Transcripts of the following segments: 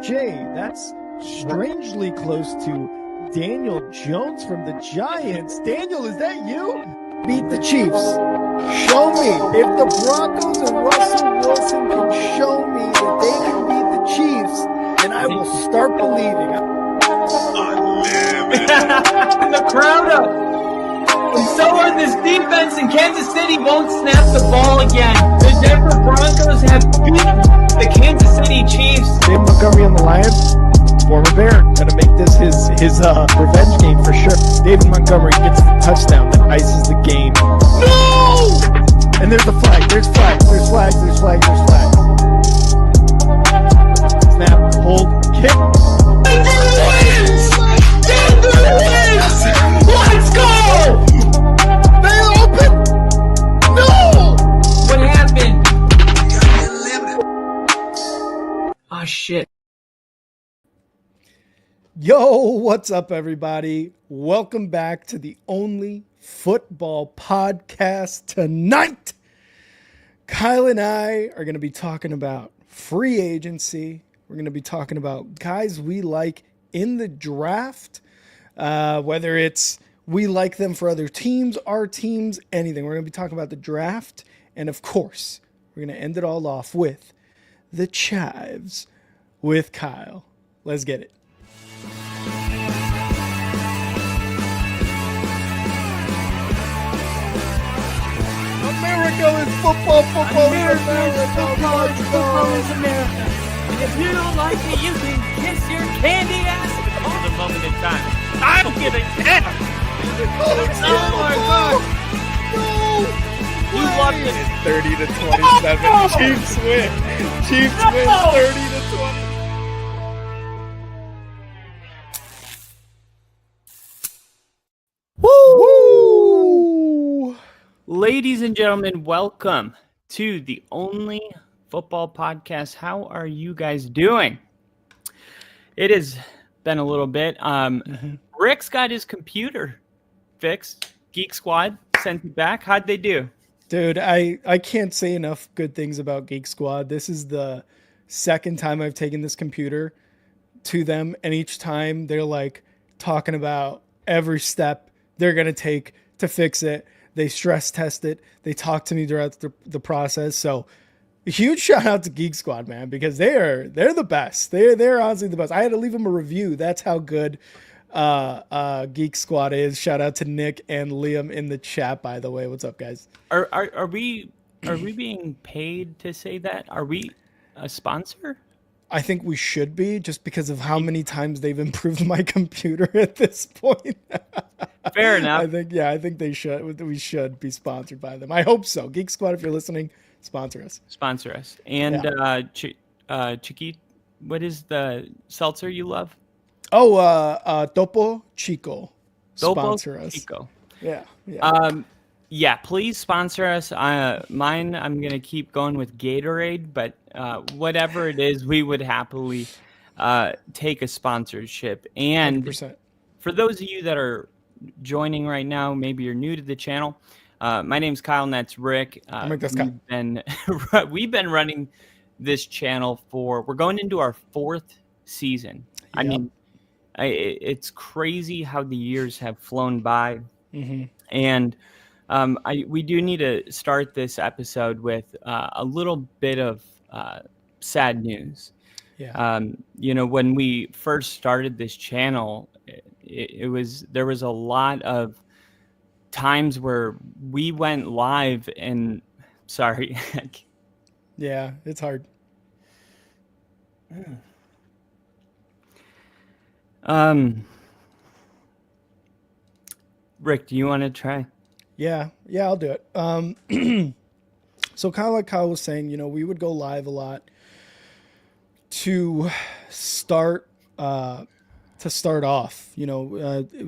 Jay, that's strangely close to Daniel Jones from the Giants. Daniel, is that you? Beat the Chiefs. Show me. If the Broncos and Russell Wilson can show me that they can beat the Chiefs, then I will start believing. The crowd up. And so are this defense, and Kansas City won't snap the ball again. The Denver Broncos have beaten the Kansas City Chiefs. David Montgomery on the Lions, former Bear, gonna make this his revenge game for sure. David Montgomery gets the touchdown that ices the game. No! And there's the flag. There's flags. There's flags. There's flags. There's flags. Snap. Hold. Kick. Denver wins! Denver wins! Let's go! They open. No! What happened? Oh shit. Yo, what's up, everybody? Welcome back to the only football podcast tonight. Kyle and I are going to be talking about free agency. We're going to be talking about guys we like in the draft, whether it's we like them for other teams, our teams, anything. We're going to be talking about the draft. And of course, we're going to end it all off with the chives with Kyle. Let's get it. America is football, football is America, Football is America. If you don't like it, you can kiss your candy ass for the moment in time. I don't give a damn. Oh my god. No! You love it. It's 30 to 27. Chiefs win. Chiefs win 30 to 20. Woo! Ladies and gentlemen, welcome to the only football podcast. How are you guys doing? It has been a little bit. Rick's got his computer fixed. Geek Squad sent it back. How'd they do? Dude, I can't say enough good things about Geek Squad. This is the second time I've taken this computer to them, and each time they're like talking about every step they're going to take to fix it. They stress test it. They talk to me throughout the process. So a huge shout out to Geek Squad, man, because they're the best. They're honestly the best. I had to leave them a review. That's how good Geek Squad is. Shout out to Nick and Liam in the chat, by the way. What's up, guys? Are we being paid to say that? Are we a sponsor? I think we should be, just because of how many times they've improved my computer at this point. Fair enough. I think they should. We should be sponsored by them. I hope so. Geek Squad, if you're listening, sponsor us. Sponsor us. And Chiqui, what is the seltzer you love? Oh, Topo Chico. Topo Sponsor us. Chico. Yeah. Yeah, please sponsor us. Mine, I'm going to keep going with Gatorade, but whatever it is, we would happily take a sponsorship. And 100%. for those of you that are joining right now, maybe you're new to the channel, my name's Kyle and that's Rick. We've been running this channel we're going into our 4th season. Yep. I mean, it's crazy how the years have flown by. Mm-hmm. And we do need to start this episode with a little bit of sad news. Yeah. When we first started this channel, there was a lot of times where we went live and sorry. Yeah, it's hard. Rick, do you want to try? Yeah, I'll do it. So kind of like Kyle was saying, we would go live a lot to start off.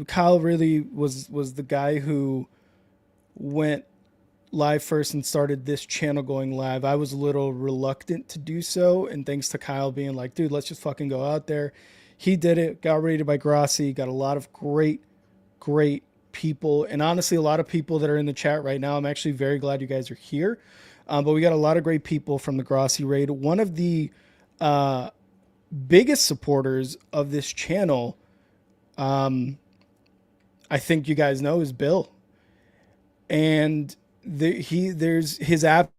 Kyle really was the guy who went live first and started this channel going live. I was a little reluctant to do so, and thanks to Kyle being like, dude, let's just fucking go out there. He did it, got rated by Grossi, got a lot of great people, and honestly a lot of people that are in the chat right now. I'm actually very glad you guys are here, but we got a lot of great people from the Grossi raid. One of the biggest supporters of this channel, I think you guys know, is Bill. And his absence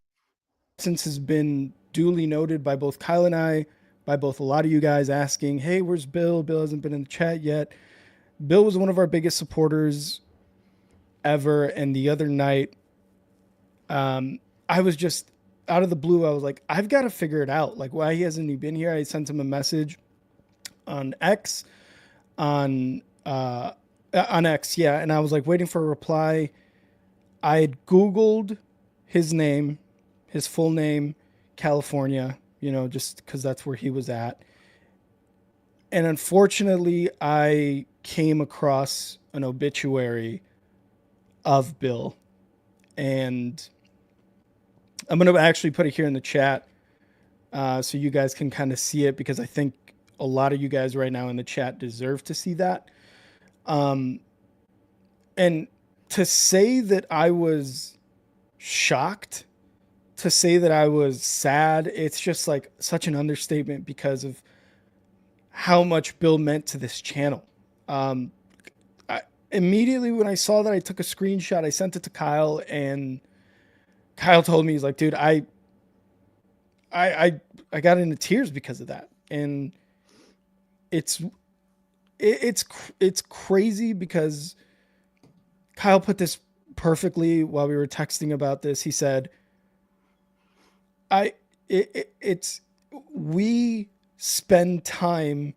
has been duly noted by both Kyle and I, by both a lot of you guys asking, hey, where's Bill? Bill hasn't been in the chat yet. Bill was one of our biggest supporters ever. And the other night, I was just out of the blue. I was like, I've got to figure it out. Like, why he hasn't even been here. I sent him a message on X, on X. Yeah. And I was like waiting for a reply. I had Googled his name, his full name, California, just because that's where he was at. And unfortunately, I came across an obituary of Bill. And I'm going to actually put it here in the chat so you guys can kind of see it, because I think a lot of you guys right now in the chat deserve to see that. And to say that I was shocked, to say that I was sad, it's just like such an understatement because of how much Bill meant to this channel. Immediately when I saw that, I took a screenshot, I sent it to Kyle, and Kyle told me, he's like, dude, I got into tears because of that. And it's crazy because Kyle put this perfectly while we were texting about this. He said, we spend time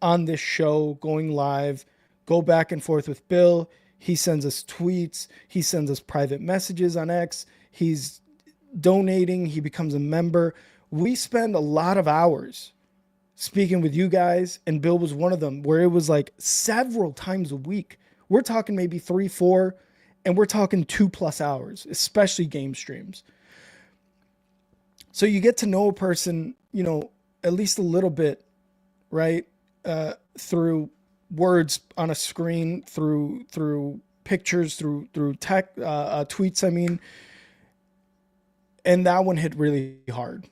on this show, going live, go back and forth with Bill. He sends us tweets. He sends us private messages on X. He's donating. He becomes a member. We spend a lot of hours speaking with you guys, and Bill was one of them, where it was like several times a week. We're talking maybe 3, 4, and we're talking 2+ hours, especially game streams. So you get to know a person, at least a little bit, right? Through words on a screen, through pictures, through tech, tweets, I mean. And that one hit really hard.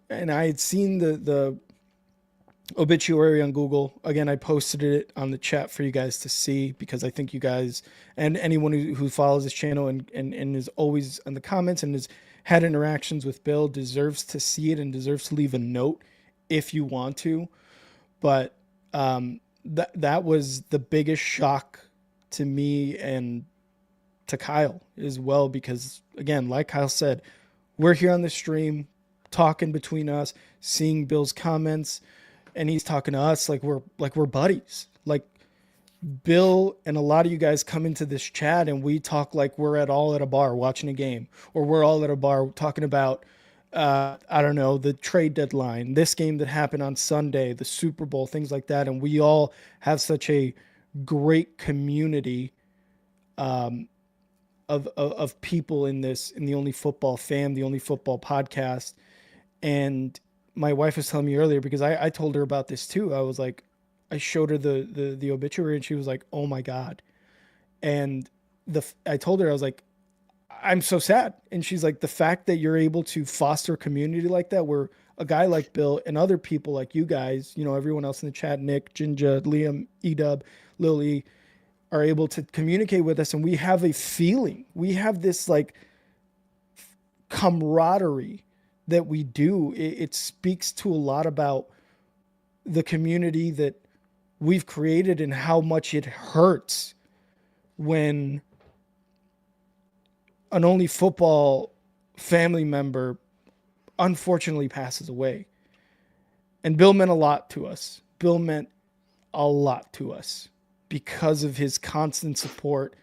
And I had seen the obituary on Google. Again, I posted it on the chat for you guys to see, because I think you guys and anyone who follows this channel and is always in the comments and has had interactions with Bill deserves to see it and deserves to leave a note if you want to. But that was the biggest shock to me and to Kyle as well, because again, like Kyle said, we're here on the stream talking between us, seeing Bill's comments, and he's talking to us like we're buddies. Like, Bill and a lot of you guys come into this chat and we talk like we're all at a bar watching a game, or we're all at a bar talking about I don't know, the trade deadline, this game that happened on Sunday, the Super Bowl, things like that. And we all have such a great community of people in the Only Football fam, the Only Football podcast. And my wife was telling me earlier, because I told her about this too. I was like, I showed her the obituary and she was like, oh my God. And I told her, I was like, I'm so sad. And she's like, the fact that you're able to foster a community like that, where a guy like Bill and other people like you guys, everyone else in the chat, Nick, Jinja, Liam, Edub, Lily, are able to communicate with us. And we have a feeling, we have this like camaraderie that we do. It speaks to a lot about the community that we've created and how much it hurts when an Only Football family member unfortunately passes away. And Bill meant a lot to us. Bill meant a lot to us because of his constant support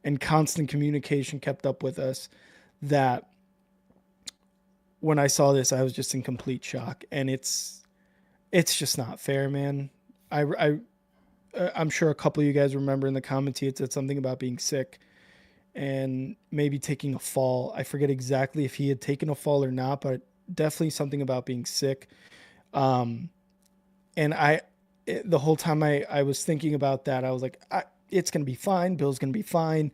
and constant communication kept up with us, that when I saw this, I was just in complete shock. And it's just not fair, man. I'm sure a couple of you guys remember in the comments, he had said something about being sick and maybe taking a fall. I forget exactly if he had taken a fall or not, but definitely something about being sick. And the whole time I was thinking about that, I was like, it's going to be fine. Bill's going to be fine.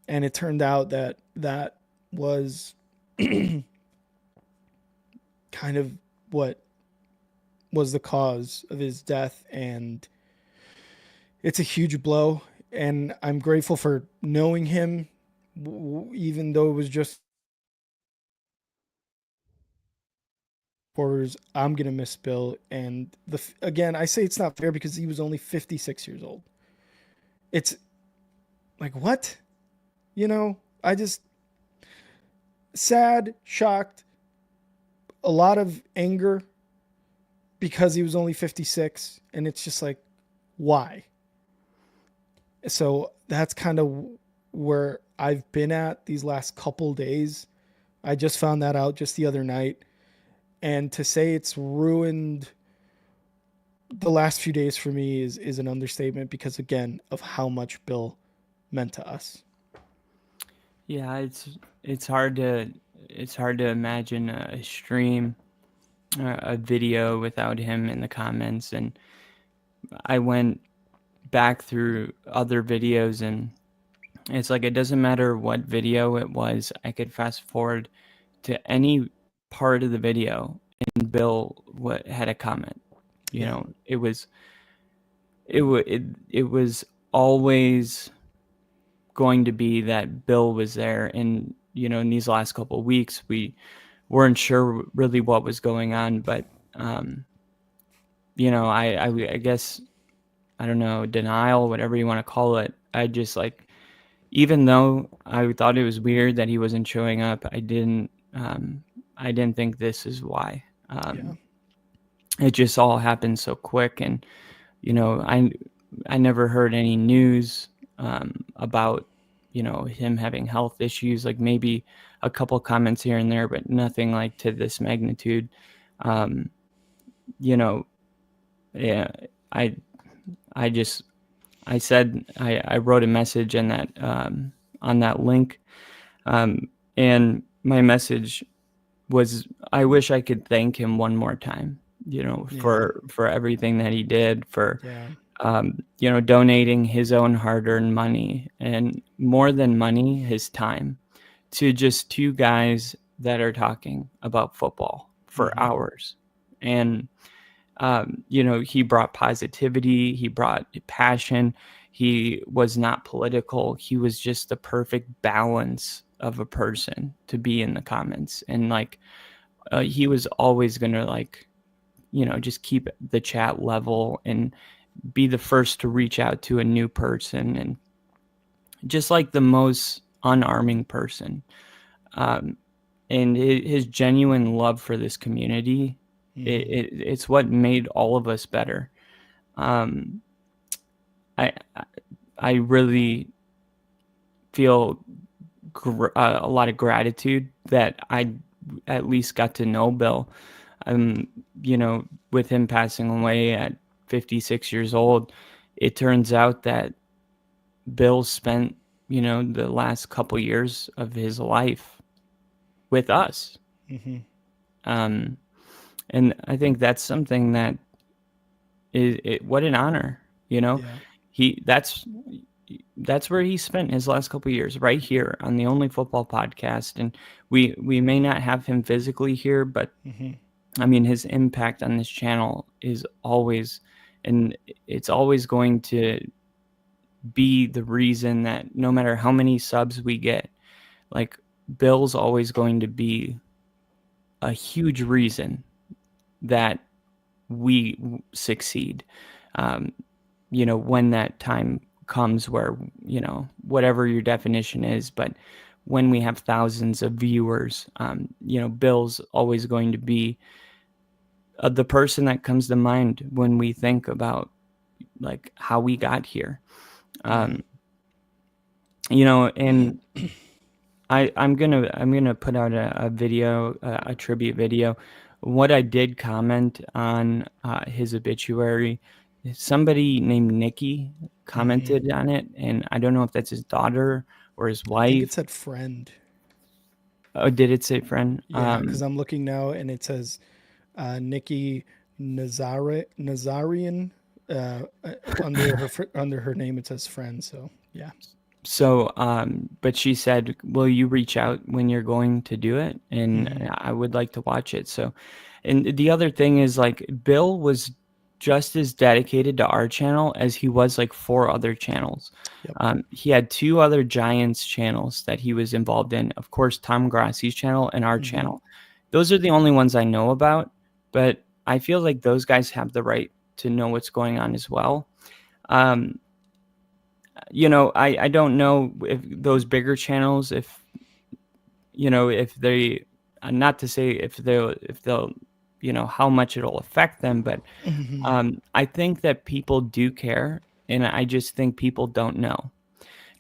And it turned out that was kind of what was the cause of his death, and it's a huge blow. And I'm grateful for knowing him, even though it was just quarters. I'm gonna miss Bill, and again, I say it's not fair because he was only 56 years old. It's like, what? I just sad, shocked, a lot of anger because he was only 56, and it's just like, why? So that's kind of where I've been at these last couple days. I just found that out just the other night, and to say it's ruined the last few days for me is an understatement, because again of how much Bill meant to us. Yeah, it's hard to imagine a stream, a video without him in the comments. And I went back through other videos, and it's like, it doesn't matter what video it was. I could fast forward to any part of the video, and Bill had a comment. It was always going to be that Bill was there. And in these last couple of weeks, we weren't sure really what was going on, but I guess, I don't know, denial, whatever you want to call it. I just, like, even though I thought it was weird that he wasn't showing up, I didn't think this is why. It just all happened so quick. And I never heard any news about him having health issues, like maybe a couple comments here and there, but nothing like to this magnitude. Yeah, I said, I wrote a message in that on that link, and my message was, I wish I could thank him one more time, for everything that he did, for donating his own hard-earned money, and more than money, his time, to just two guys that are talking about football for hours. And he brought positivity, he brought passion, he was not political, he was just the perfect balance of a person to be in the comments. And he was always gonna just keep the chat level and be the first to reach out to a new person, and just like the most unarming person. And his genuine love for this community, it's what made all of us better. I really feel a lot of gratitude that I at least got to know Bill. With him passing away at 56 years old, it turns out that Bill spent, the last couple years of his life with us. And I think that's something that what an honor, that's where he spent his last couple of years, right here on the Only Football Podcast. And we may not have him physically here, but I mean, his impact on this channel is always, and it's always going to be the reason that no matter how many subs we get, Bill's always going to be a huge reason that we succeed. When that time comes where, whatever your definition is, but when we have thousands of viewers, Bill's always going to be the person that comes to mind when we think about how we got here. And I'm gonna put out a video, a tribute video. What I did comment on his obituary, somebody named Nikki commented on it, and I don't know if that's his daughter or his wife. I think it said friend. Oh, did it say friend? Yeah, because I'm looking now and it says Nikki Nazarian. Under her name it says friend. So yeah. So, but she said, will you reach out when you're going to do it? And I would like to watch it. So And the other thing is, like, Bill was just as dedicated to our channel as he was like 4 other channels. Yep. He had 2 other Giants channels that he was involved in. Of course, Tom Grassi's channel and our channel. Those are the only ones I know about, but I feel like those guys have the right to know what's going on as well. You know, I don't know if those bigger channels, if, you know, if they, not to say if they'll, you know, how much it'll affect them, but I think that people do care, and I just think people don't know,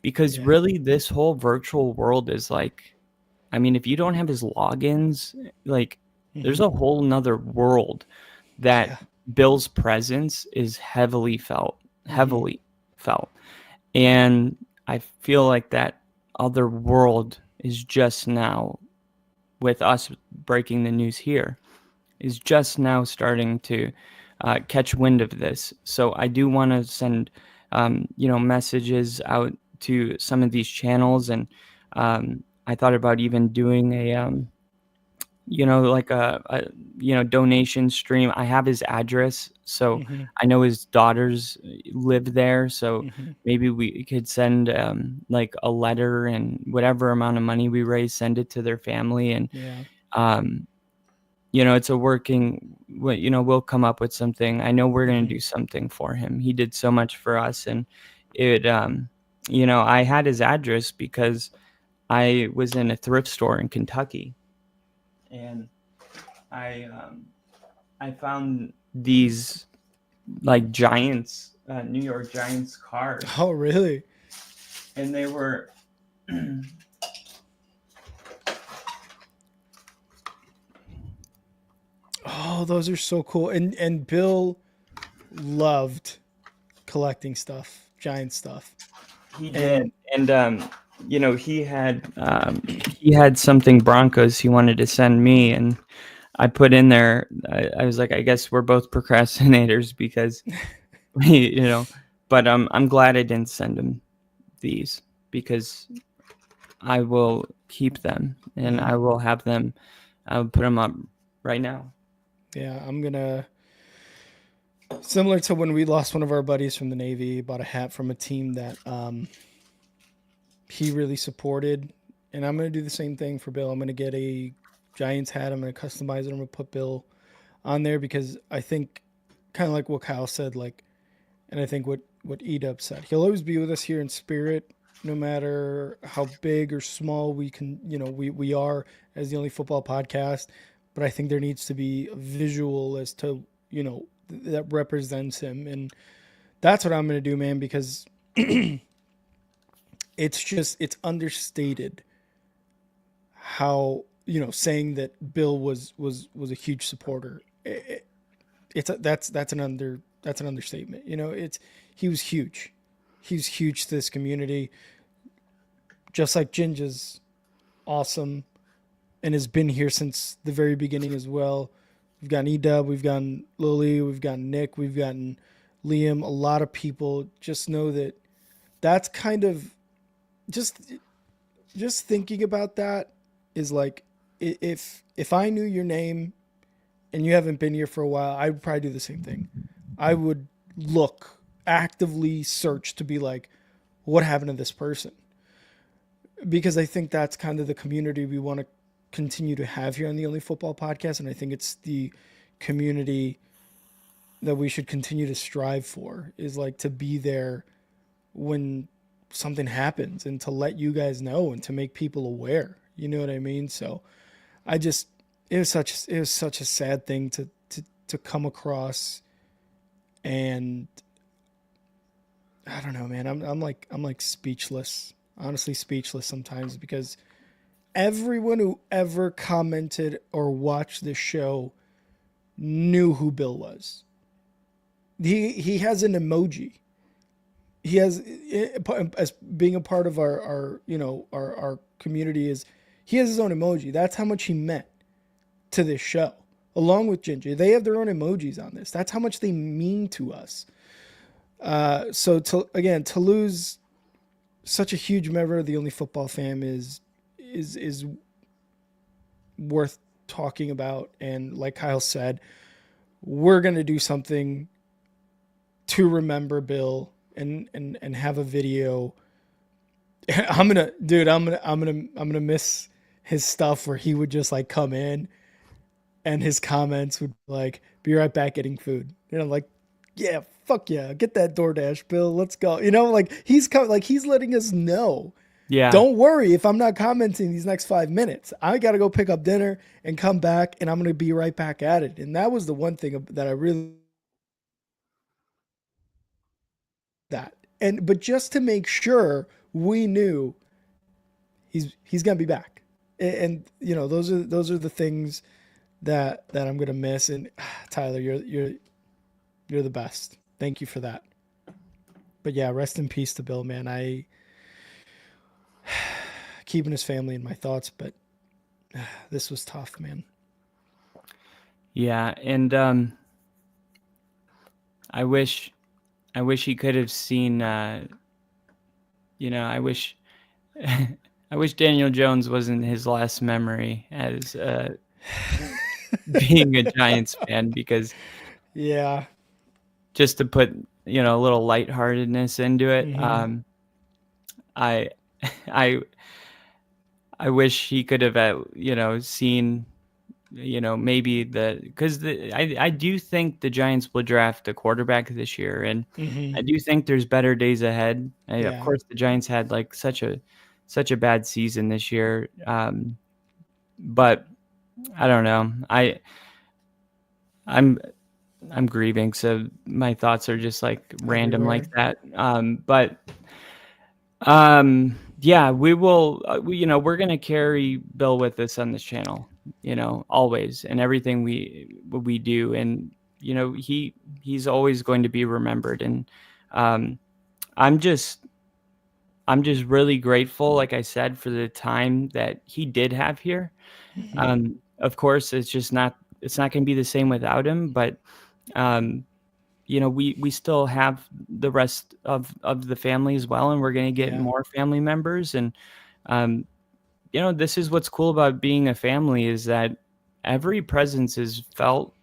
because really this whole virtual world is like, I mean, if you don't have his logins, like, there's a whole nother world that Bill's presence is heavily felt. And I feel like that other world is just now, with us breaking the news here, is just now starting to catch wind of this. So I do want to send, you know, messages out to some of these channels, and I thought about even doing a, you know, like a you know, donation stream. I have his address, so I know his daughters live there, so maybe we could send like a letter, and whatever amount of money we raise, send it to their family. And you know, it's a working, you know, we'll come up with something. I know we're going to do something for him. He did so much for us, and it, you know, I had his address because I was in a thrift store in Kentucky, and I found these like Giants, New York Giants cards. Oh, really? And they were oh, those are so cool. And Bill loved collecting stuff, Giant stuff. He did. And you know, he had something Broncos he wanted to send me, and I put in there, I was like, I guess we're both procrastinators, because you know, but I'm glad I didn't send him these, because I will keep them, and I will have them. I'll put them up right now. Yeah, I'm gonna, similar to when we lost one of our buddies from the Navy, bought a hat from a team that he really supported, and I'm gonna do the same thing for Bill. I'm gonna get a Giants hat. I'm gonna customize it. I'm gonna put Bill on there, because I think, kind of like what Kyle said, like, and I think what Edub said, he'll always be with us here in spirit, no matter how big or small we can, you know, we are as the Only Football Podcast. But I think there needs to be a visual as to, you know, that represents him. And that's what I'm going to do, man, because it's understated how, you know, saying that Bill was a huge supporter. That's an understatement. You know, he was huge. He was huge to this community. Just like Ginger's awesome and has been here since the very beginning as well. We've gotten Edub, we've gotten Lily, we've gotten Nick, we've gotten Liam. A lot of people. Just know that that's kind of just thinking about that is like, if I knew your name and you haven't been here for a while, I would probably do the same thing. I would actively search to be like, what happened to this person? Because I think that's kind of the community we want to continue to have here on the Only Football Podcast. And I think it's the community that we should continue to strive for, is like to be there when something happens and to let you guys know and to make people aware. You know what I mean? So it was such a sad thing to come across. And I don't know, man, I'm like speechless, honestly speechless sometimes, because everyone who ever commented or watched this show knew who Bill was. He has an emoji. He has, as being a part of our you know, our community, is he has his own emoji. That's how much he meant to this show, along with Ginger. They have their own emojis on this. That's how much they mean to us. So to lose such a huge member of the Only Football fam is worth talking about, and like Kyle said, we're gonna do something to remember Bill and have a video. I'm gonna miss his stuff where he would just like come in and his comments would like be right back getting food. You know, like, yeah, fuck yeah, get that DoorDash, Bill. Let's go. You know, like he's letting us know. Yeah. Don't worry if I'm not commenting these next 5 minutes. I got to go pick up dinner and come back, and I'm going to be right back at it. And that was the one thing that I really but just to make sure we knew he's going to be back. And you know, those are the things that I'm going to miss. And Tyler, you're the best. Thank you for that. But yeah, rest in peace to Bill, man. I keeping his family in my thoughts, but this was tough, man. Yeah, and I wish he could have seen. You know, I wish Daniel Jones wasn't his last memory as being a Giants fan, because yeah, just to put, you know, a little lightheartedness into it. Mm-hmm. I wish he could have, you know, seen, you know, maybe because I do think the Giants will draft a quarterback this year, and Mm-hmm. I do think there's better days ahead. Of Yeah. course, the Giants had like such a bad season this year, but I don't know. I'm grieving, so my thoughts are just like random like that. Yeah, we will. You know, we're gonna carry Bill with us on this channel, you know, always, and everything we do, and you know, he's always going to be remembered. And I'm just really grateful, like I said, for the time that he did have here. Mm-hmm. Of course, it's not going to be the same without him, but you know, we still have the rest of the family as well, and we're going to get more family members. And you know, this is what's cool about being a family, is that every presence is felt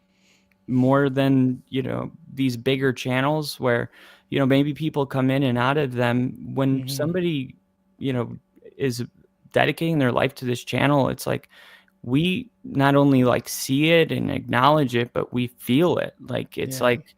more than, you know, these bigger channels where, you know, maybe people come in and out of them. When Mm-hmm. somebody, you know, is dedicating their life to this channel, it's like we not only like see it and acknowledge it, but we feel it. Like it's like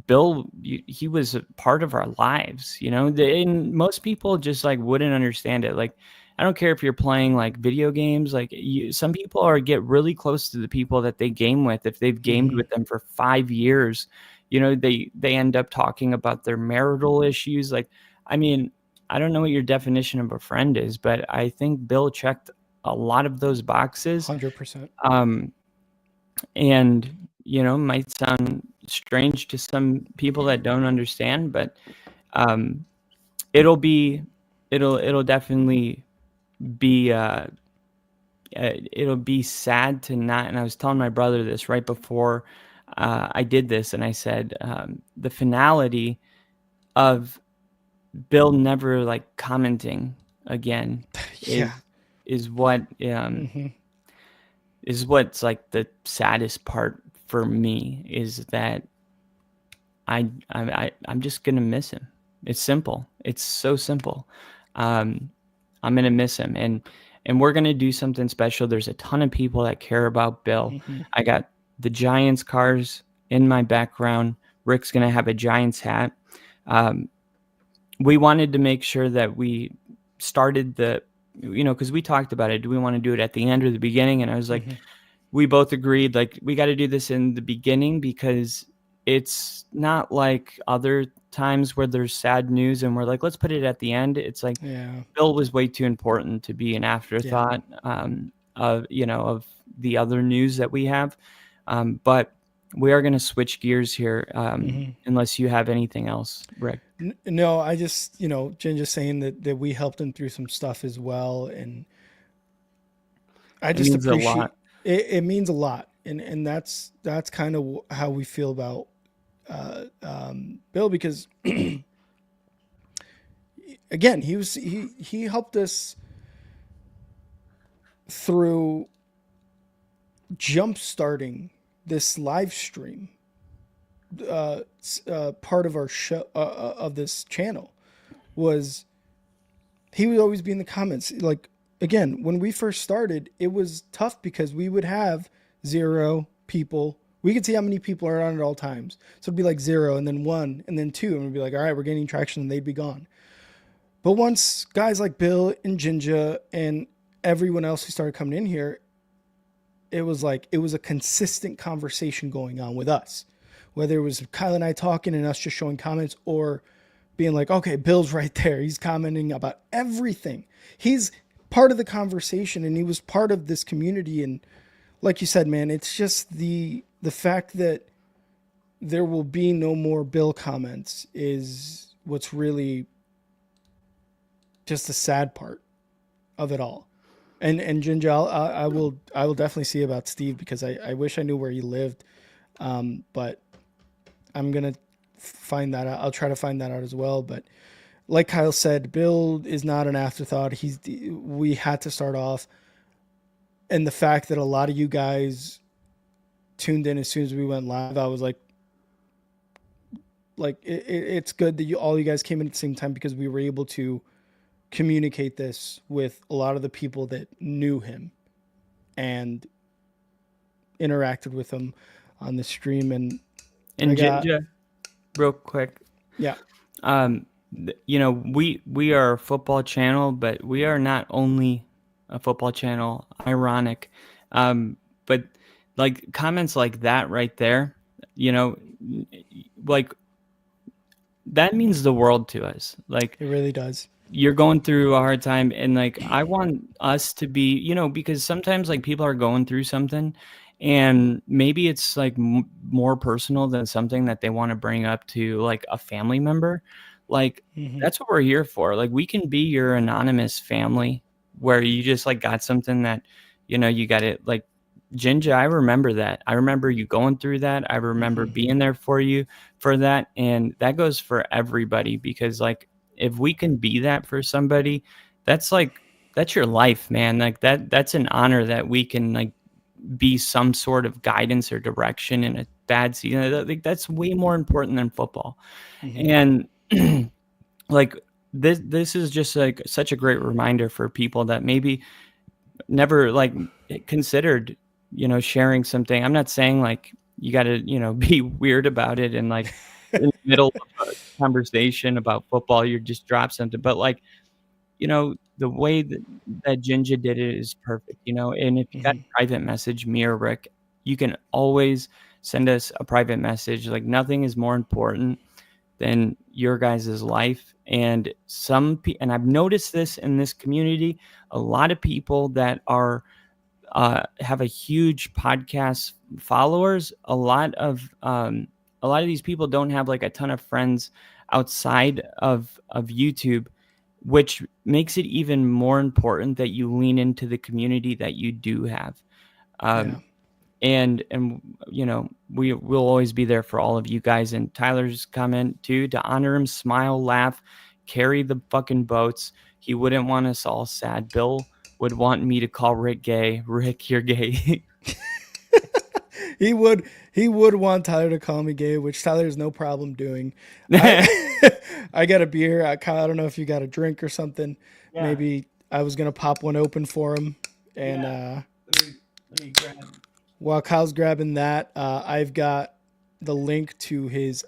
Bill, he was a part of our lives, you know. And most people just like wouldn't understand it. Like, I don't care if you're playing like video games, like some people get really close to the people that they game with. If they've gamed with them for 5 years, you know, they end up talking about their marital issues. Like, I mean, I don't know what your definition of a friend is, but I think Bill checked a lot of those boxes. 100%. And you know, might sound strange to some people that don't understand, but it'll definitely be it'll be sad to not. And I was telling my brother this right before I did this, and I said the finality of Bill never like commenting again is what is what's like the saddest part for me, is that I'm just gonna miss him. It's simple. It's so simple. I'm gonna miss him, and we're gonna do something special. There's a ton of people that care about Bill. I got the Giants cars in my background. Rick's gonna have a Giants hat. We wanted to make sure that we started you know, because we talked about it. Do we want to do it at the end or the beginning? And I was like, we both agreed, like, we got to do this in the beginning, because it's not like other times where there's sad news and we're like, let's put it at the end. It's like, Bill was way too important to be an afterthought of, you know, of the other news that we have. But we are going to switch gears here, unless you have anything else, Rick. No, I just, you know, Jen just saying that we helped him through some stuff as well. And I just appreciate it. Means a lot. And that's kind of how we feel about Bill, because again, he helped us through jump starting this live stream part of our show of this channel was he would always be in the comments. Like, again, when we first started, it was tough because we would have 0 people. We could see how many people are on at all times. So it'd be like 0 and then 1 and then 2. And we'd be like, all right, we're gaining traction, and they'd be gone. But once guys like Bill and Jinja and everyone else who started coming in here, it was a consistent conversation going on with us. Whether it was Kyle and I talking and us just showing comments, or being like, okay, Bill's right there. He's commenting about everything. He's part of the conversation, and he was part of this community. And like you said, man, it's just the fact that there will be no more Bill comments is what's really just the sad part of it all. And Jinja, I will definitely see about Steve, because I wish I knew where he lived, but I'm gonna find that out. I'll try to find that out as well. But like Kyle said, Bill is not an afterthought. We had to start off, and the fact that a lot of you guys tuned in as soon as we went live, I was like it's good that all you guys came in at the same time, because we were able to communicate this with a lot of the people that knew him and interacted with him on the stream. And Jinja, real quick. Yeah. We are a football channel, but we are not only a football channel. Ironic. But like comments like that right there, like that means the world to us. Like, it really does. You're going through a hard time, and like I want us to be, because sometimes like people are going through something, and maybe it's like more personal than something that they want to bring up to like a family member. Like, that's what we're here for. Like, we can be your anonymous family where you just like got something that, you got it. Like, Jinja, I remember that. I remember you going through that. I remember being there for you for that. And that goes for everybody, because like, if we can be that for somebody, that's your life, man. Like that's an honor that we can like be some sort of guidance or direction in a bad season. Like, that's way more important than football. And like this is just like such a great reminder for people that maybe never like considered, sharing something. I'm not saying like you got to, be weird about it and like in the middle of a conversation about football, you just drop something. But like, the way that Jinja did it is perfect, and if you got a private message, me or Rick, you can always send us a private message. Like, nothing is more important than your guys' life. And and I've noticed this in this community, a lot of people that are have a huge podcast followers. A lot of these people don't have like a ton of friends outside of YouTube, which makes it even more important that you lean into the community that you do have. And we will always be there for all of you guys. And Tyler's comment too, to honor him, smile, laugh, carry the fucking boats. He wouldn't want us all sad. Bill would want me to call Rick gay. Rick, you're gay. He would want Tyler to call me gay, which Tyler has no problem doing. I got a beer. Kyle, I don't know if you got a drink or something. Yeah. Maybe I was going to pop one open for him. And let me grab. While Kyle's grabbing that, I've got the link to his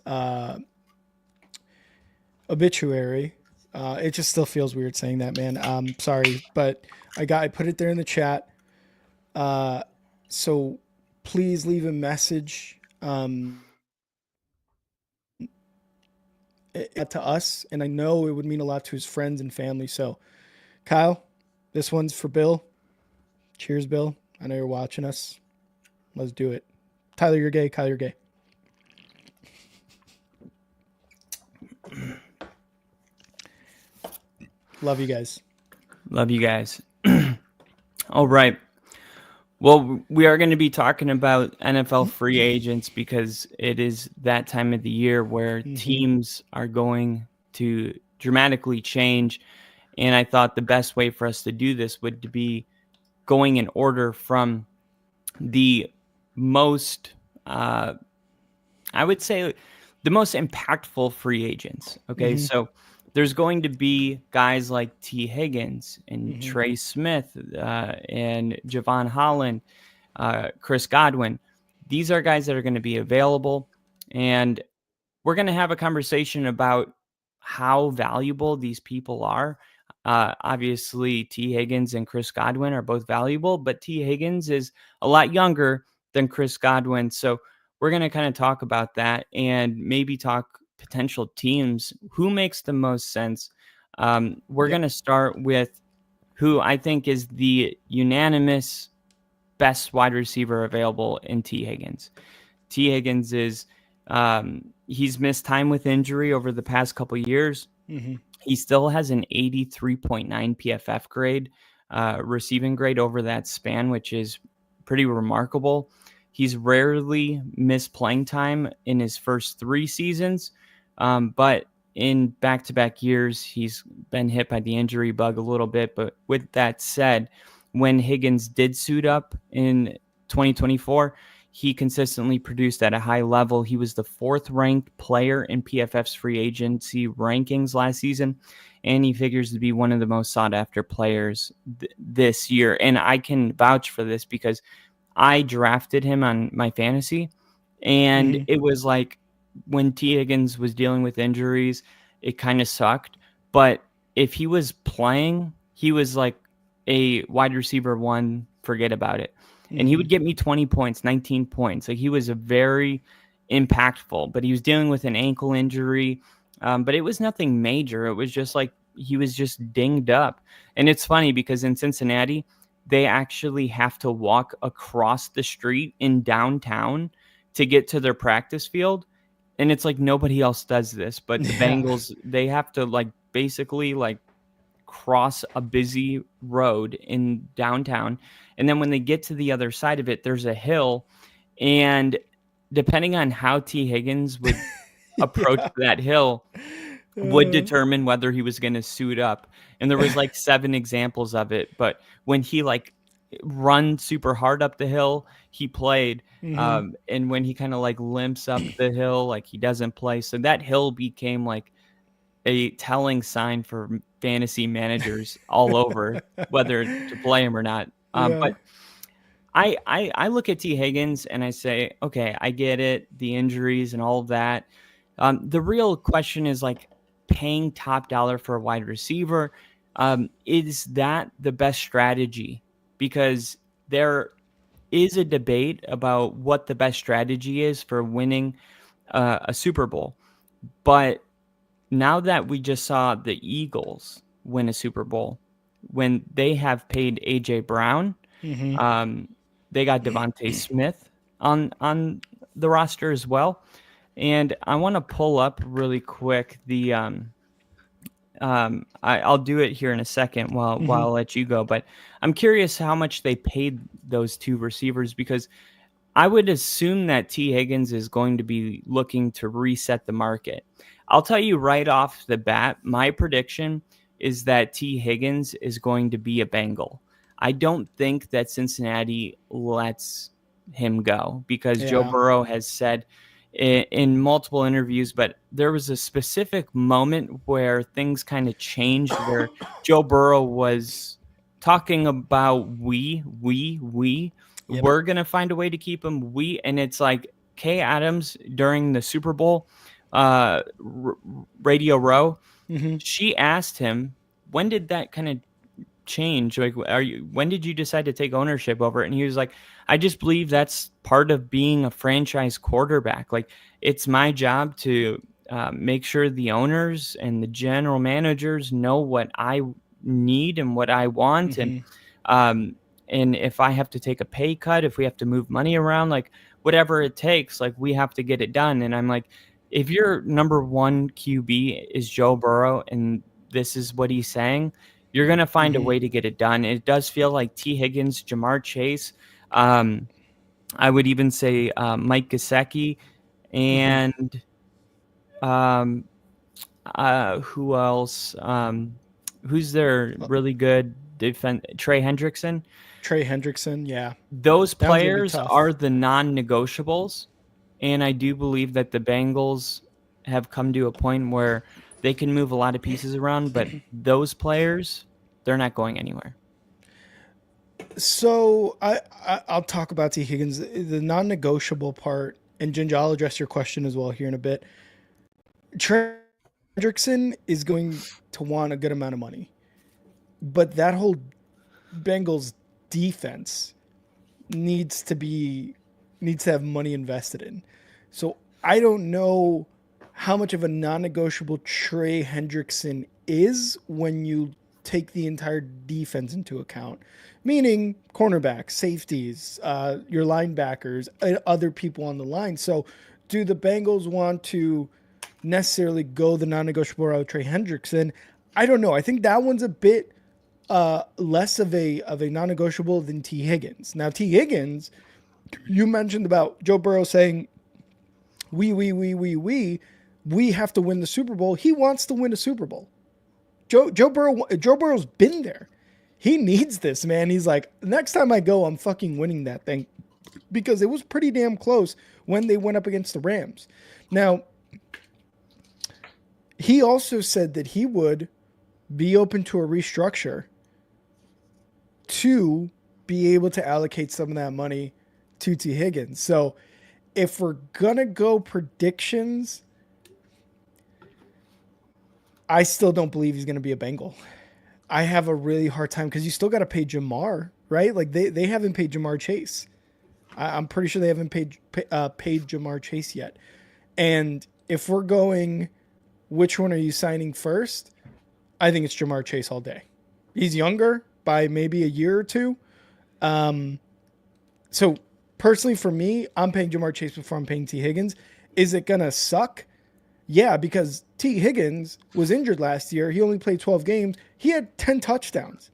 obituary. It just still feels weird saying that, man. Sorry, but I put it there in the chat. So please leave a message to us, and I know it would mean a lot to his friends and family. So, Kyle, this one's for Bill. Cheers, Bill. I know you're watching us. Let's do it. Tyler, you're gay. Kyle, you're gay. Love you guys. Love you guys. All right. Well, we are going to be talking about NFL free agents because it is that time of the year where teams are going to dramatically change. And I thought the best way for us to do this would be going in order from the most, I would say, the most impactful free agents. Okay, so there's going to be guys like T. Higgins and Trey Smith and Javon Holland, Chris Godwin. These are guys that are going to be available, and we're going to have a conversation about how valuable these people are. Obviously, T. Higgins and Chris Godwin are both valuable, but T. Higgins is a lot younger than Chris Godwin. So we're going to kind of talk about that and maybe talk potential teams. Who makes the most sense? We're going to start with who I think is the unanimous best wide receiver available in T. Higgins. T. Higgins is he's missed time with injury over the past couple years. He still has an 83.9 PFF grade, receiving grade over that span, which is pretty remarkable. He's rarely missed playing time in his first 3 seasons, but in back-to-back years, he's been hit by the injury bug a little bit. But with that said, when Higgins did suit up in 2024, he consistently produced at a high level. He was the 4th-ranked player in PFF's free agency rankings last season, and he figures to be one of the most sought-after players this year. And I can vouch for this because I drafted him on my fantasy, and it was like when T. Higgins was dealing with injuries, it kind of sucked. But if he was playing, he was like a wide receiver 1, forget about it. And he would get me 20 points, 19 points. Like, he was a very impactful, but he was dealing with an ankle injury. But it was nothing major. It was just like he was just dinged up. And it's funny because in Cincinnati, they actually have to walk across the street in downtown to get to their practice field. And it's like nobody else does this, but the Bengals, they have to like basically like cross a busy road in downtown. And then when they get to the other side of it, there's a hill. And depending on how T. Higgins would approach that hill would determine whether he was going to suit up. And there was like 7 examples of it. But when he like run super hard up the hill, he played. And when he kind of like limps up the hill, like he doesn't play. So that hill became like a telling sign for fantasy managers all over whether to play him or not. But I look at T. Higgins and I say, okay, I get it, the injuries and all of that. The real question is like paying top dollar for a wide receiver. Is that the best strategy? Because there is a debate about what the best strategy is for winning a Super Bowl. But now that we just saw the Eagles win a Super Bowl, when they have paid A.J. Brown, they got Devontae Smith on the roster as well. And I want to pull up really quick the I'll do it here in a second while I'll let you go. But I'm curious how much they paid those 2 receivers, because I would assume that T. Higgins is going to be looking to reset the market. I'll tell you right off the bat, my prediction is that T. Higgins is going to be a Bengal. I don't think that Cincinnati lets him go because Joe Burrow has said in multiple interviews, but there was a specific moment where things kind of changed where Joe Burrow was talking about we're going to find a way to keep him. And it's like Kay Adams during the Super Bowl Radio Row, she asked him, when did that kind of change? Like, when did you decide to take ownership over it? And he was like, I just believe that's part of being a franchise quarterback. Like, it's my job to make sure the owners and the general managers know what I need and what I want. And if I have to take a pay cut, if we have to move money around, like whatever it takes, like we have to get it done. And I'm like, if your number 1 QB is Joe Burrow and this is what he's saying, you're going to find a way to get it done. It does feel like T. Higgins, Jamar Chase. I would even say Mike Gesicki and who else? Who's their really good Trey Hendrickson. Trey Hendrickson, yeah. Those That one's gonna be players tough. are the non-negotiables, and I do believe that the Bengals have come to a point where they can move a lot of pieces around, but those players, they're not going anywhere. So I'll talk about T. Higgins. The non-negotiable part, and Ginger, I'll address your question as well here in a bit. Trey Hendrickson is going to want a good amount of money, but that whole Bengals defense needs to have money invested in. So I don't know how much of a non-negotiable Trey Hendrickson is when you take the entire defense into account, meaning cornerbacks, safeties, your linebackers, other people on the line. So do the Bengals want to necessarily go the non-negotiable route with Trey Hendrickson? I don't know. I think that one's a bit less of a non-negotiable than T. Higgins. Now, T. Higgins, you mentioned about Joe Burrow saying, we have to win the Super Bowl. He wants to win a Super Bowl. Joe Burrow's been there. He needs this, man. He's like, next time I go, I'm fucking winning that thing, because it was pretty damn close when they went up against the Rams. Now, he also said that he would be open to a restructure to be able to allocate some of that money to T. Higgins. So if we're going to go predictions, I still don't believe he's going to be a Bengal. I have a really hard time because you still got to pay Jamar, right? Like they haven't paid Jamar Chase. I'm pretty sure they haven't paid Jamar Chase yet. And if we're going, which one are you signing first? I think it's Jamar Chase all day. He's younger by maybe a year or two. So personally for me, I'm paying Jamar Chase before I'm paying T. Higgins. Is it going to suck? Yeah, because T. Higgins was injured last year. He only played 12 games. He had 10 touchdowns.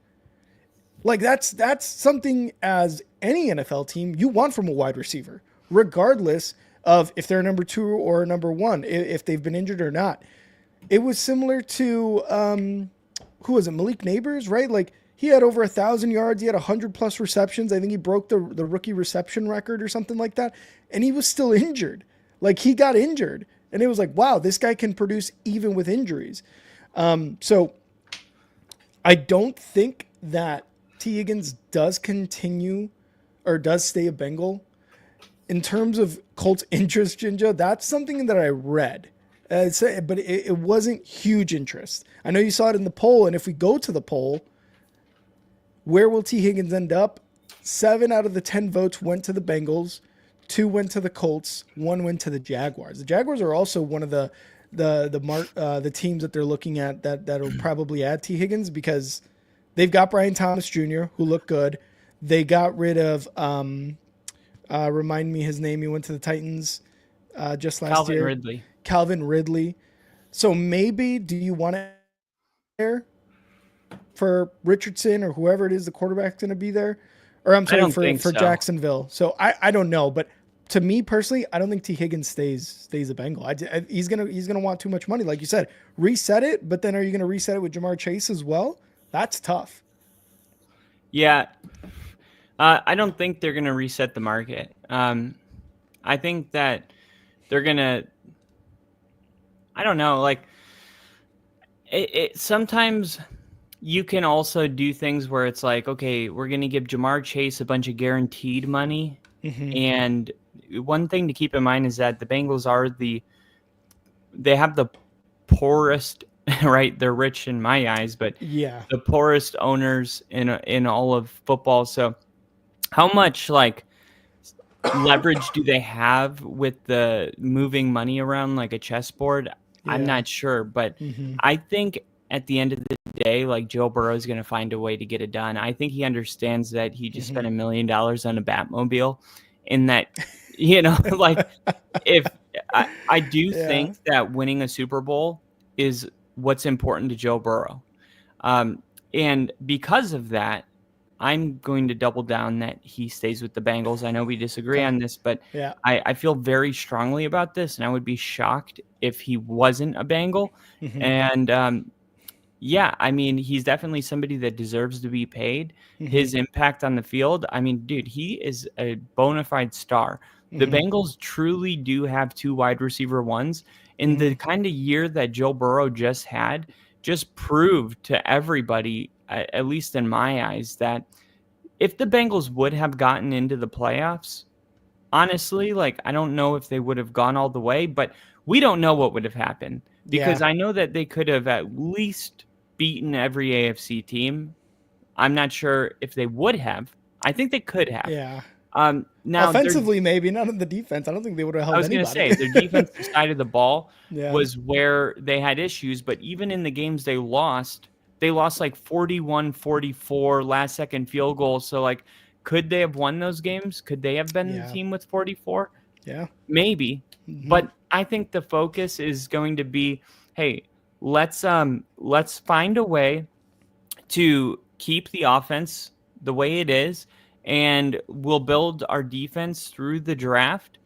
Like that's something as any NFL team you want from a wide receiver, regardless of if they're number 2 or number 1, if they've been injured or not. It was similar to, who was it? Malik Neighbors, right? Like he had over 1,000 yards. He had 100+ receptions. I think he broke the rookie reception record or something like that. And he was still injured. Like he got injured. And it was like, wow, this guy can produce even with injuries. So I don't think that T. Higgins does continue or does stay a Bengal. In terms of Colts interest, Ginger, that's something that I read. But it wasn't huge interest. I know you saw it in the poll. And if we go to the poll, where will T. Higgins end up? 7 out of the 10 votes went to the Bengals. 2 went to the Colts, 1 went to the Jaguars. The Jaguars are also one of the teams that they're looking at that'll probably add T. Higgins, because they've got Brian Thomas Jr., who looked good. They got rid of remind me his name. He went to the Titans just last year. Calvin Ridley. So maybe do you want to there for Richardson or whoever it is the quarterback's going to be there? Or I'm sorry, for Jacksonville. So I don't know, but to me personally, I don't think T. Higgins stays a Bengal. He's gonna want too much money, like you said. Reset it, but then are you gonna reset it with Jamar Chase as well? That's tough. Yeah, I don't think they're gonna reset the market. I think that they're gonna. I don't know, like it sometimes. You can also do things where it's like, okay, we're going to give Jamar Chase a bunch of guaranteed money. Mm-hmm. And one thing to keep in mind is that the Bengals they have the poorest, right? They're rich in my eyes, but yeah, the poorest owners in all of football. So how much like leverage do they have with the moving money around like a chessboard? Yeah. I'm not sure, but I think at the end of the day, like Joe Burrow is going to find a way to get it done. I think he understands that he just spent $1 million on a Batmobile, and that, like if I do think that winning a Super Bowl is what's important to Joe Burrow. And because of that, I'm going to double down that he stays with the Bengals. I know we disagree on this, but I feel very strongly about this, and I would be shocked if he wasn't a Bengal. And Yeah, I mean, he's definitely somebody that deserves to be paid. His impact on the field, I mean, dude, he is a bona fide star. The Bengals truly do have 2 wide receiver ones, and the kind of year that Joe Burrow just had just proved to everybody, at least in my eyes, that if the Bengals would have gotten into the playoffs, honestly, like, I don't know if they would have gone all the way, but we don't know what would have happened because Yeah. I know that they could have at least beaten every AFC team. I'm not sure if they would have. I think they could have. Yeah. Now Offensively, maybe not in the defense. I don't think they would have I held was going to anybody. say their defensive side of the ball Yeah. was where they had issues, but even in the games they lost like 41-44 last second field goal. So like, could they have won those games? Could they have been the Yeah. team with 44? Yeah. Maybe. But I think the focus is going to be, hey, let's find a way to keep the offense the way it is, and we'll build our defense through the draft.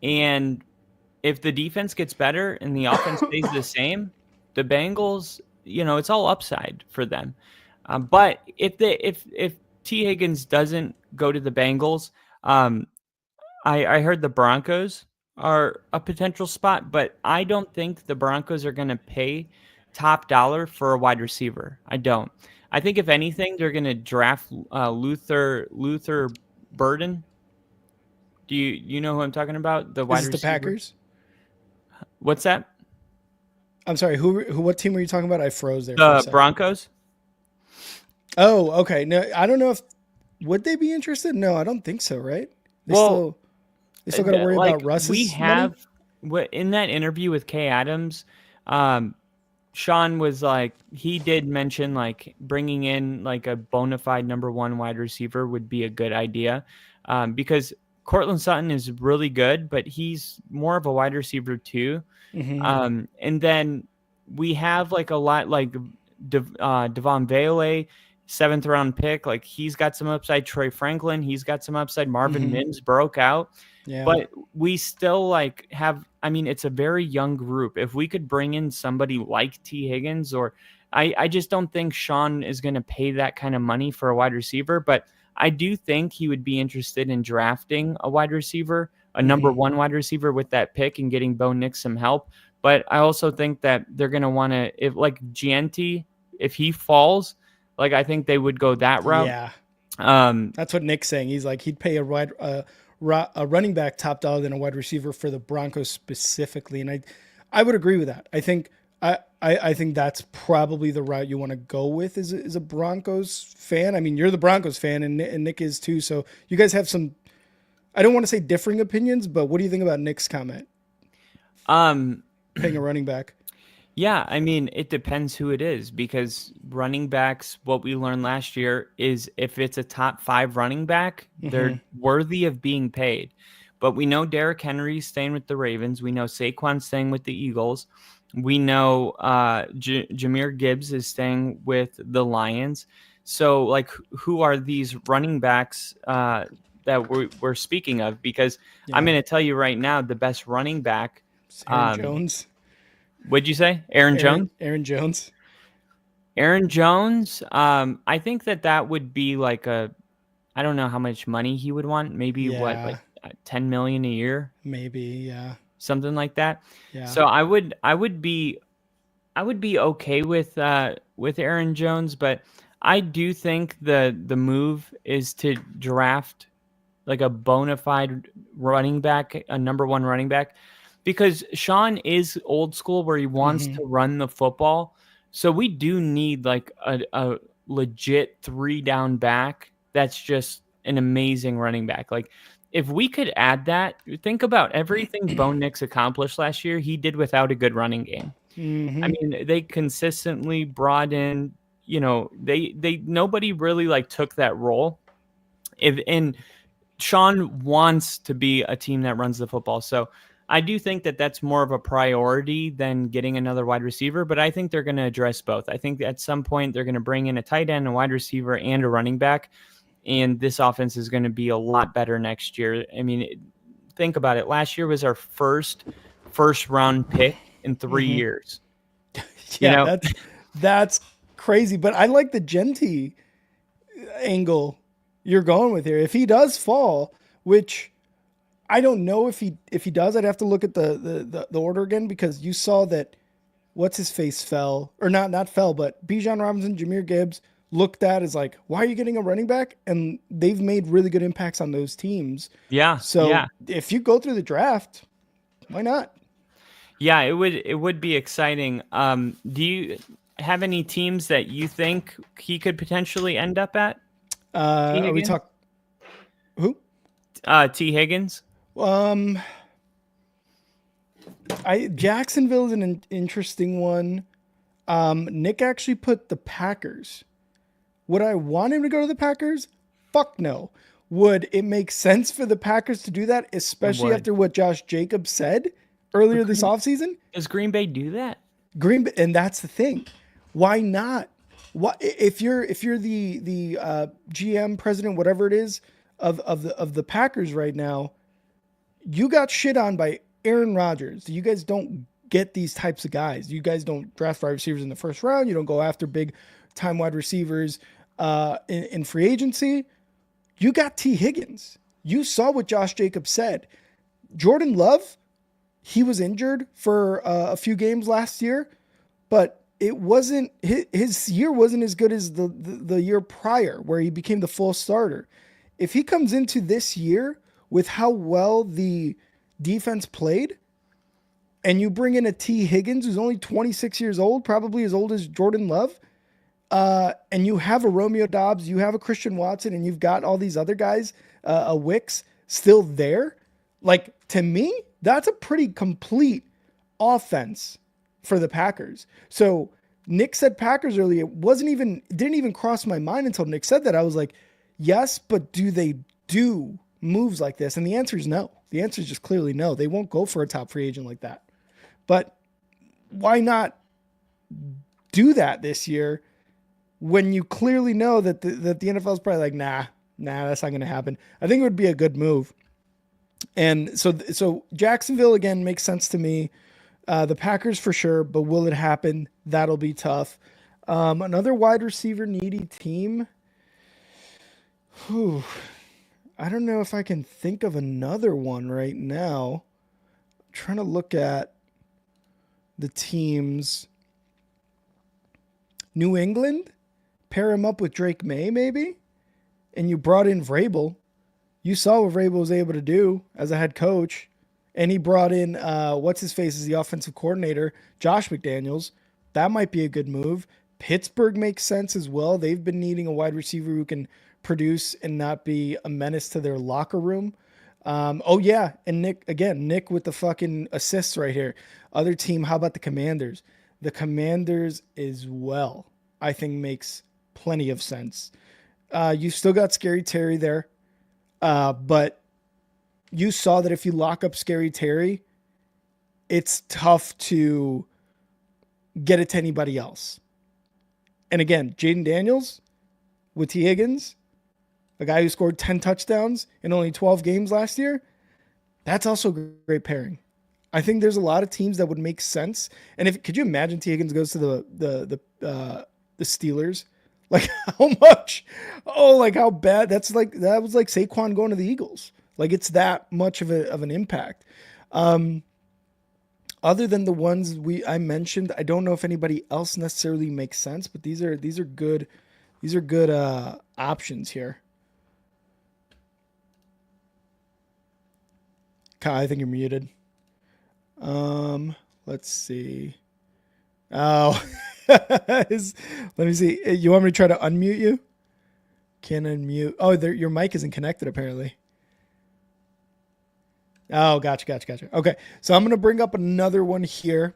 And if the defense gets better and the offense stays the same, the Bengals, it's all upside for them. But if T. Higgins doesn't go to the Bengals, I heard the Broncos are a potential spot, but I don't think the Broncos are going to pay top dollar for a wide receiver. I don't. I think if anything, they're going to draft Luther Burden. Do you know who I'm talking about? The wide Is it the receiver. Packers? What's that? I'm sorry. What team were you talking about? I froze there. For a The second. Broncos. Oh, okay. No, I don't know if would they be interested. No, I don't think so. Right? They still got to worry about Russ's We money? have in that interview with Kay Adams. Sean was like, he did mention like bringing in like a bona fide number 1 wide receiver would be a good idea, because Courtland Sutton is really good, but he's more of a wide receiver too. And then we have like a lot like Devon Vele, 7th round pick. Like he's got some upside. Troy Franklin, he's got some upside. Marvin Mims broke out. Yeah. But we still like have, I mean, it's a very young group. If we could bring in somebody like T. Higgins, or I just don't think Sean is going to pay that kind of money for a wide receiver, but I do think he would be interested in drafting a wide receiver, a number 1 wide receiver with that pick and getting Bo Nix some help. But I also think that they're going to want to, if like Gianti, if he falls, like I think they would go that route. Yeah. That's what Nick's saying. He's like, he'd pay a running back top dollar than a wide receiver for the Broncos specifically. And I would agree with that. I think that's probably the route you want to go with as a Broncos fan. I mean, you're the Broncos fan and Nick is too. So you guys have some, I don't want to say differing opinions, but what do you think about Nick's comment? Paying a running back. Yeah, I mean, it depends who it is, because running backs, what we learned last year is if it's a top 5 running back, they're worthy of being paid. But we know Derrick Henry's staying with the Ravens. We know Saquon's staying with the Eagles. We know Jahmyr Gibbs is staying with the Lions. So, like, who are these running backs that we're speaking of? Because I'm going to tell you right now, the best running back. Aaron Jones. What'd you say? Aaron Jones? Aaron Jones. Aaron Jones. I think that would be like I don't know how much money he would want. Maybe like $10 million a year. Maybe, yeah. Something like that. Yeah. So I would be okay with Aaron Jones, but I do think the move is to draft like a bona fide running back, a number 1 running back. Because Sean is old school where he wants to run the football. So we do need like a legit 3-down back that's just an amazing running back. Like if we could add that, think about everything Bo Nix accomplished last year, he did without a good running game. I mean, they consistently brought in, they nobody really like took that role. And Sean wants to be a team that runs the football. So I do think that that's more of a priority than getting another wide receiver, but I think they're going to address both. I think at some point they're going to bring in a tight end, a wide receiver, and a running back, and this offense is going to be a lot better next year. I mean, think about it. Last year was our first round pick in 3 years. Yeah, that's crazy. But I like the Genty angle you're going with here. If he does fall, which I don't know if he does, I'd have to look at the order again, because you saw that what's his face fell, or not fell, but Bijan Robinson, Jahmyr Gibbs looked at as like, why are you getting a running back? And they've made really good impacts on those teams. Yeah. So if you go through the draft, why not? Yeah, it would be exciting. Do you have any teams that you think he could potentially end up at? Are we talking who? T. Higgins. Jacksonville is an interesting one. Nick actually put the Packers. Would I want him to go to the Packers? Fuck no. Would it make sense for the Packers to do that, especially after what Josh Jacobs said earlier this offseason? Does Green Bay do that? And that's the thing. Why not? What if you're the GM, president, whatever it is of the Packers right now? You got shit on by Aaron Rodgers. You guys don't get these types of guys. You guys don't draft wide receivers in the first round. You don't go after big time wide receivers in free agency. You got T. Higgins. You saw what Josh Jacobs said. Jordan Love, he was injured for a few games last year, but it wasn't his year wasn't as good as the year prior, where he became the full starter. If he comes into this year with how well the defense played, and you bring in a T. Higgins who's only 26 years old, probably as old as Jordan Love, and you have a Romeo Doubs, you have a Christian Watson, and you've got all these other guys, a Wicks still there. Like, to me, that's a pretty complete offense for the Packers. So Nick said Packers earlier. It didn't even cross my mind until Nick said that. I was like, yes, but do they do moves like this? And the answer is no. The answer is just clearly no. They won't go for a top free agent like that. But why not do that this year when you clearly know that the NFL is probably like, nah, that's not going to happen? I think it would be a good move. And so Jacksonville, again, makes sense to me. The Packers for sure, but will it happen? That'll be tough. Another wide receiver needy team. I don't know if I can think of another one right now. I'm trying to look at the teams. New England, pair him up with Drake May maybe, and you brought in Vrabel. You saw what Vrabel was able to do as a head coach, and he brought in what's his face as the offensive coordinator, Josh McDaniels. That might be a good move. Pittsburgh makes sense as well. They've been needing a wide receiver who can produce and not be a menace to their locker room. And Nick with the fucking assists right here. Other team, how about the Commanders? The Commanders as well, I think, makes plenty of sense. You still got Scary Terry there, but you saw that if you lock up Scary Terry, it's tough to get it to anybody else. And again, Jaden Daniels with T. Higgins, a guy who scored 10 touchdowns in only 12 games last year, that's also a great pairing. I think there's a lot of teams that would make sense. And could you imagine T. Higgins goes to the Steelers? Like, how much? Oh, like how bad? That was like Saquon going to the Eagles. Like, it's that much of an impact. Other than the ones I mentioned, I don't know if anybody else necessarily makes sense, but these are good. These are good options here. Kai, I think you're muted. Let's see. Oh, let me see. You want me to try to unmute you? Can unmute. Oh, your mic isn't connected apparently. Oh, gotcha. Okay, so I'm going to bring up another one here,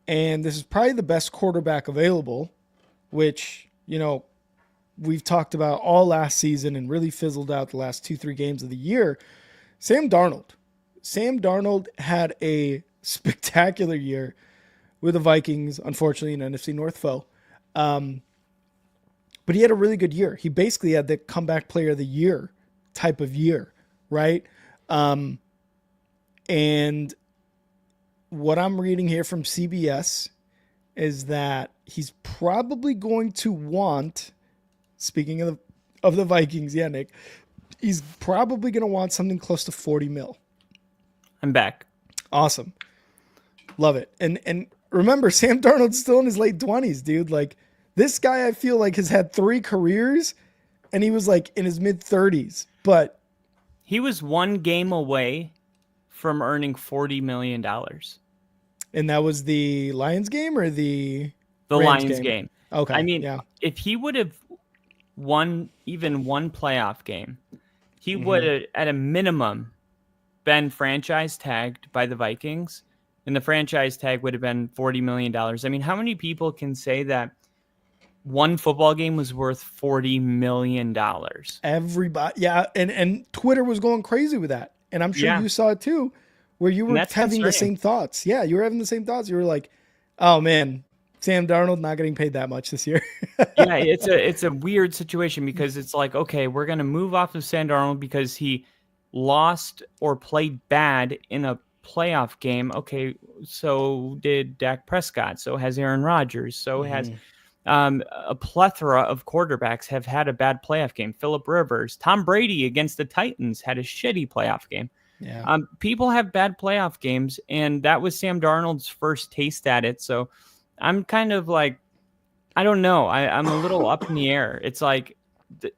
and this is probably the best quarterback available, which, we've talked about all last season and really fizzled out the last 2-3 games of the year. Sam Darnold. Sam Darnold had a spectacular year with the Vikings, unfortunately, an NFC North foe. But he had a really good year. He basically had the comeback player of the year type of year, right? And what I'm reading here from CBS is that he's probably going to want, speaking of the Vikings, yeah, Nick, he's probably going to want something close to 40 mil. I'm back. Awesome. Love it. And remember, Sam Darnold's still in his late 20s, dude. Like, this guy, I feel like, has had 3 careers, and he was like in his mid 30s. But he was one game away from earning $40 million. And that was the Lions game or the Rams Lions game? Okay. I mean, yeah. If he would have won even one playoff game, he would have, at a minimum, been franchise tagged by the Vikings, and the franchise tag would have been $40 million. I mean, how many people can say that one football game was worth $40 million? Everybody. Yeah. And Twitter was going crazy with that. And I'm sure you saw it too, where you were having the same thoughts. Yeah. You were having the same thoughts. You were like, oh man, Sam Darnold not getting paid that much this year. Yeah. It's a weird situation because it's like, okay, we're going to move off of Sam Darnold because he lost or played bad in a playoff game. Okay. So did Dak Prescott. So has Aaron Rodgers. So has a plethora of quarterbacks have had a bad playoff game. Phillip Rivers, Tom Brady against the Titans had a shitty playoff game. Yeah. People have bad playoff games, and that was Sam Darnold's first taste at it. So I'm kind of like, I don't know. I'm a little up in the air. It's like,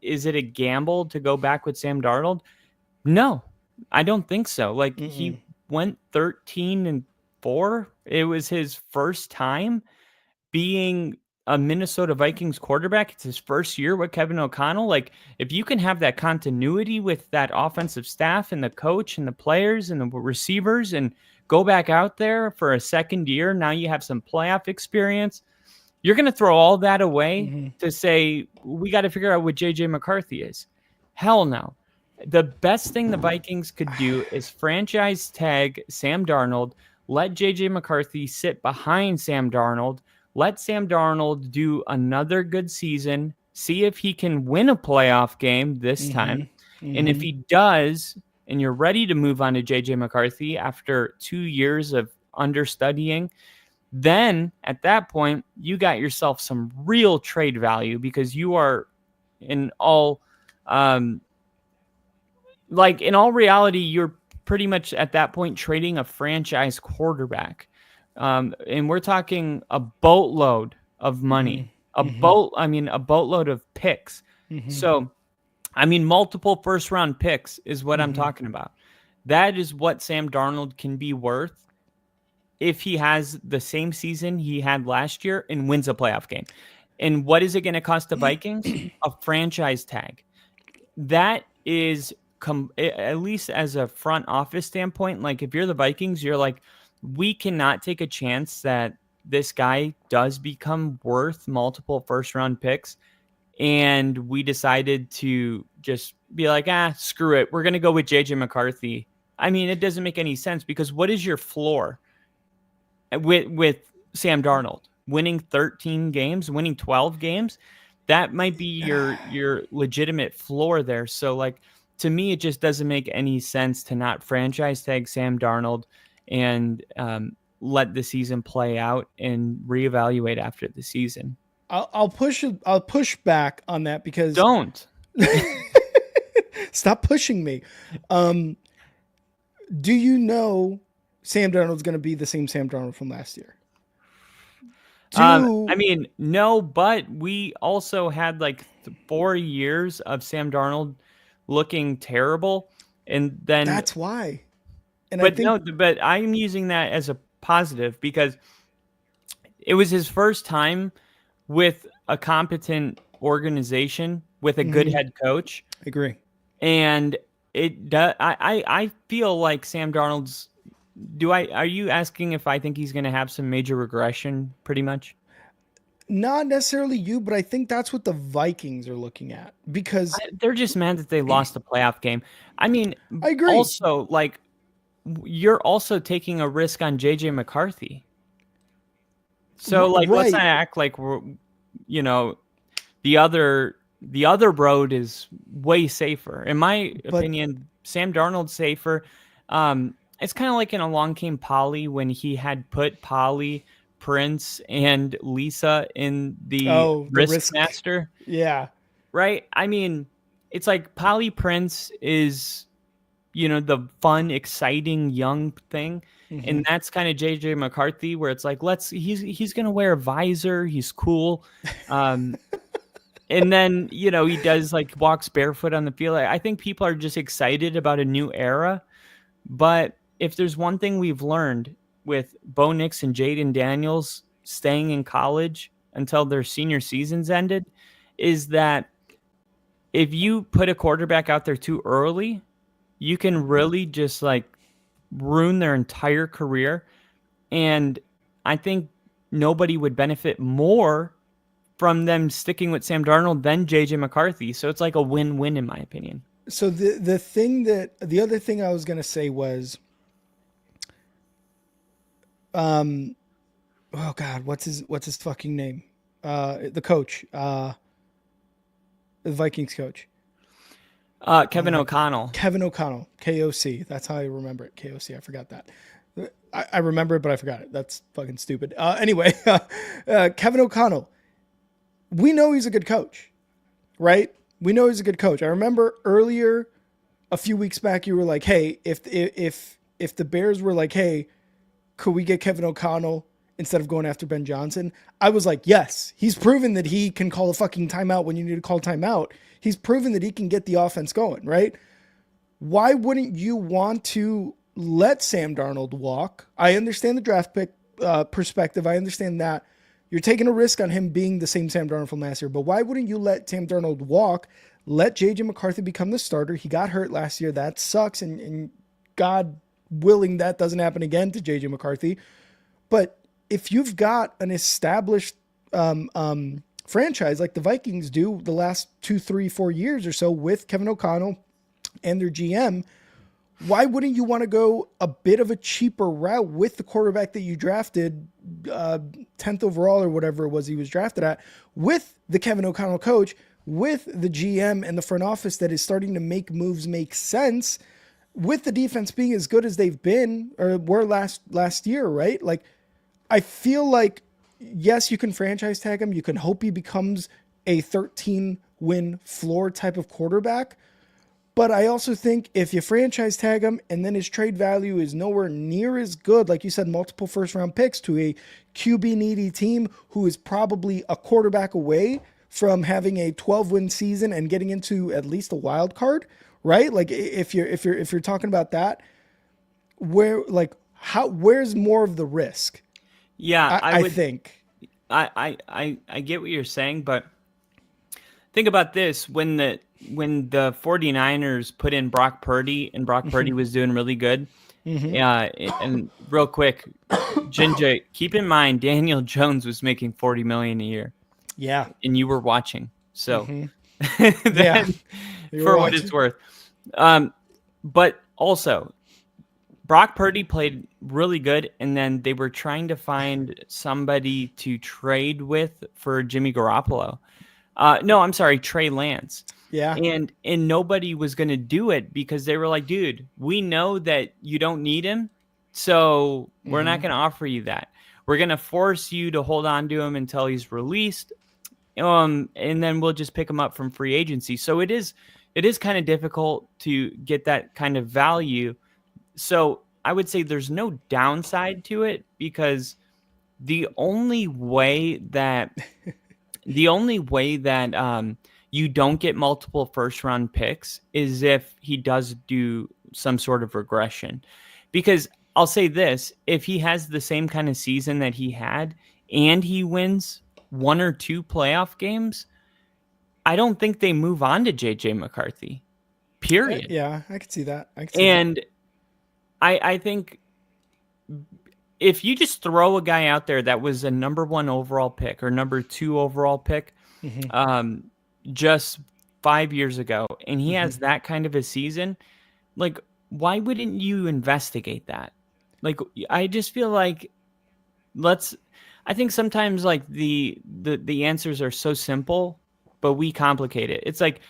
is it a gamble to go back with Sam Darnold? No, I don't think so. Like he went 13-4. It was his first time being a Minnesota Vikings quarterback. It's his first year with Kevin O'Connell. Like, if you can have that continuity with that offensive staff and the coach and the players and the receivers and go back out there for a second year, now you have some playoff experience. You're going to throw all that away to say, we got to figure out what JJ McCarthy is. Hell no. The best thing the Vikings could do is franchise tag Sam Darnold, let JJ McCarthy sit behind Sam Darnold, let Sam Darnold do another good season, see if he can win a playoff game this time. And if he does, and you're ready to move on to JJ McCarthy after 2 years of understudying, then at that point, you got yourself some real trade value because you are in all, in all reality, you're pretty much at that point trading a franchise quarterback. And we're talking a boatload of money, a boatload of picks. So, multiple first round picks is what I'm talking about. That is what Sam Darnold can be worth if he has the same season he had last year and wins a playoff game. And what is it going to cost the Vikings? A franchise tag. That is, at least as a front office standpoint, like if you're the Vikings, you're like, we cannot take a chance that this guy does become worth multiple first round picks. And we decided to just be like, screw it. We're going to go with JJ McCarthy. I mean, it doesn't make any sense because what is your floor with Sam Darnold? Winning 13 games, winning 12 games, that might be your legitimate floor there. So like, to me, it just doesn't make any sense to not franchise tag Sam Darnold and let the season play out and reevaluate after the season. I'll push back on that because don't stop pushing me. Do you know Sam Darnold's going to be the same Sam Darnold from last year? No, but we also had like 4 years of Sam Darnold looking terrible, and then that's why. And but I'm using that as a positive because it was his first time with a competent organization with a good head coach. Agree. And it does. I feel like Sam Darnold's. Are you asking if I think he's going to have some major regression? Pretty much. Not necessarily you, but I think that's what the Vikings are looking at because they're just mad that they lost the playoff game. I mean, I agree. Also, like, you're also taking a risk on JJ McCarthy. So, like, let's not act like we're, the other road is way safer. In my opinion, Sam Darnold's safer. It's kind of like in Along Came Polly when he had put Polly Prince and Lisa in the the Risk Master. Yeah. Right? I mean, it's like Polly Prince is, the fun, exciting young thing. Mm-hmm. And that's kind of JJ McCarthy, where it's like, he's going to wear a visor. He's cool. And then, he does walks barefoot on the field. I think people are just excited about a new era. But if there's one thing we've learned with Bo Nix and Jaden Daniels staying in college until their senior seasons ended, is that if you put a quarterback out there too early, you can really just ruin their entire career. And I think nobody would benefit more from them sticking with Sam Darnold than JJ McCarthy. So it's like a win-win in my opinion. So the other thing I was going to say was, oh God, what's his fucking name? The coach, the Vikings coach. Kevin O'Connell. Kevin O'Connell, KOC. That's how I remember it. KOC. I forgot that. I remember it, but I forgot it. That's fucking stupid. Anyway, Kevin O'Connell. We know he's a good coach, right? We know he's a good coach. I remember earlier, a few weeks back, you were like, "Hey, if the Bears were like, hey, could we get Kevin O'Connell instead of going after Ben Johnson?" I was like, yes. He's proven that he can call a fucking timeout when you need to call timeout. He's proven that he can get the offense going, right? Why wouldn't you want to let Sam Darnold walk? I understand the draft pick perspective. I understand that. You're taking a risk on him being the same Sam Darnold from last year, but why wouldn't you let Sam Darnold walk? Let JJ McCarthy become the starter. He got hurt last year. That sucks, and God willing that doesn't happen again to JJ McCarthy. But if you've got an established franchise like the Vikings do the last 2, 3, 4 years or so with Kevin O'Connell and their GM, why wouldn't you want to go a bit of a cheaper route with the quarterback that you drafted 10th overall or whatever it was he was drafted at, with the Kevin O'Connell coach, with the GM and the front office that is starting to make moves make sense, with the defense being as good as they've been or were last year, right? Like, I feel like, yes, you can franchise tag him. You can hope he becomes a 13-win floor type of quarterback. But I also think if you franchise tag him and then his trade value is nowhere near as good, like you said, multiple first-round picks to a QB-needy team who is probably a quarterback away from having a 12-win season and getting into at least a wild card, right? Like if you're talking about that, where's more of the risk? Yeah, I think. I get what you're saying, but think about this: when the 49ers put in Brock Purdy and Brock Purdy was doing really good. And real quick, Ginger, keep in mind Daniel Jones was making $40 million a year. Yeah, and you were watching, so yeah, for what it's worth. But also, Brock Purdy played really good, and then they were trying to find somebody to trade with for Jimmy Garoppolo. No, I'm sorry, Trey Lance. Yeah. And nobody was going to do it because they were like, dude, we know that you don't need him, so we're not going to offer you that. We're going to force you to hold on to him until he's released, and then we'll just pick him up from free agency. So it is kind of difficult to get that kind of value. So I would say there's no downside to it, because the only way that you don't get multiple first round picks is if he does do some sort of regression. Because I'll say this, if he has the same kind of season that he had and he wins 1 or 2 playoff games, I don't think they move on to JJ McCarthy. Period. Yeah, I could see that. I think if you just throw a guy out there that was a number 1 overall pick or number 2 overall pick, just 5 years ago, and he has that kind of a season, like, why wouldn't you investigate that? Like, I just feel like I think sometimes like the answers are so simple, but we complicate it. It's like,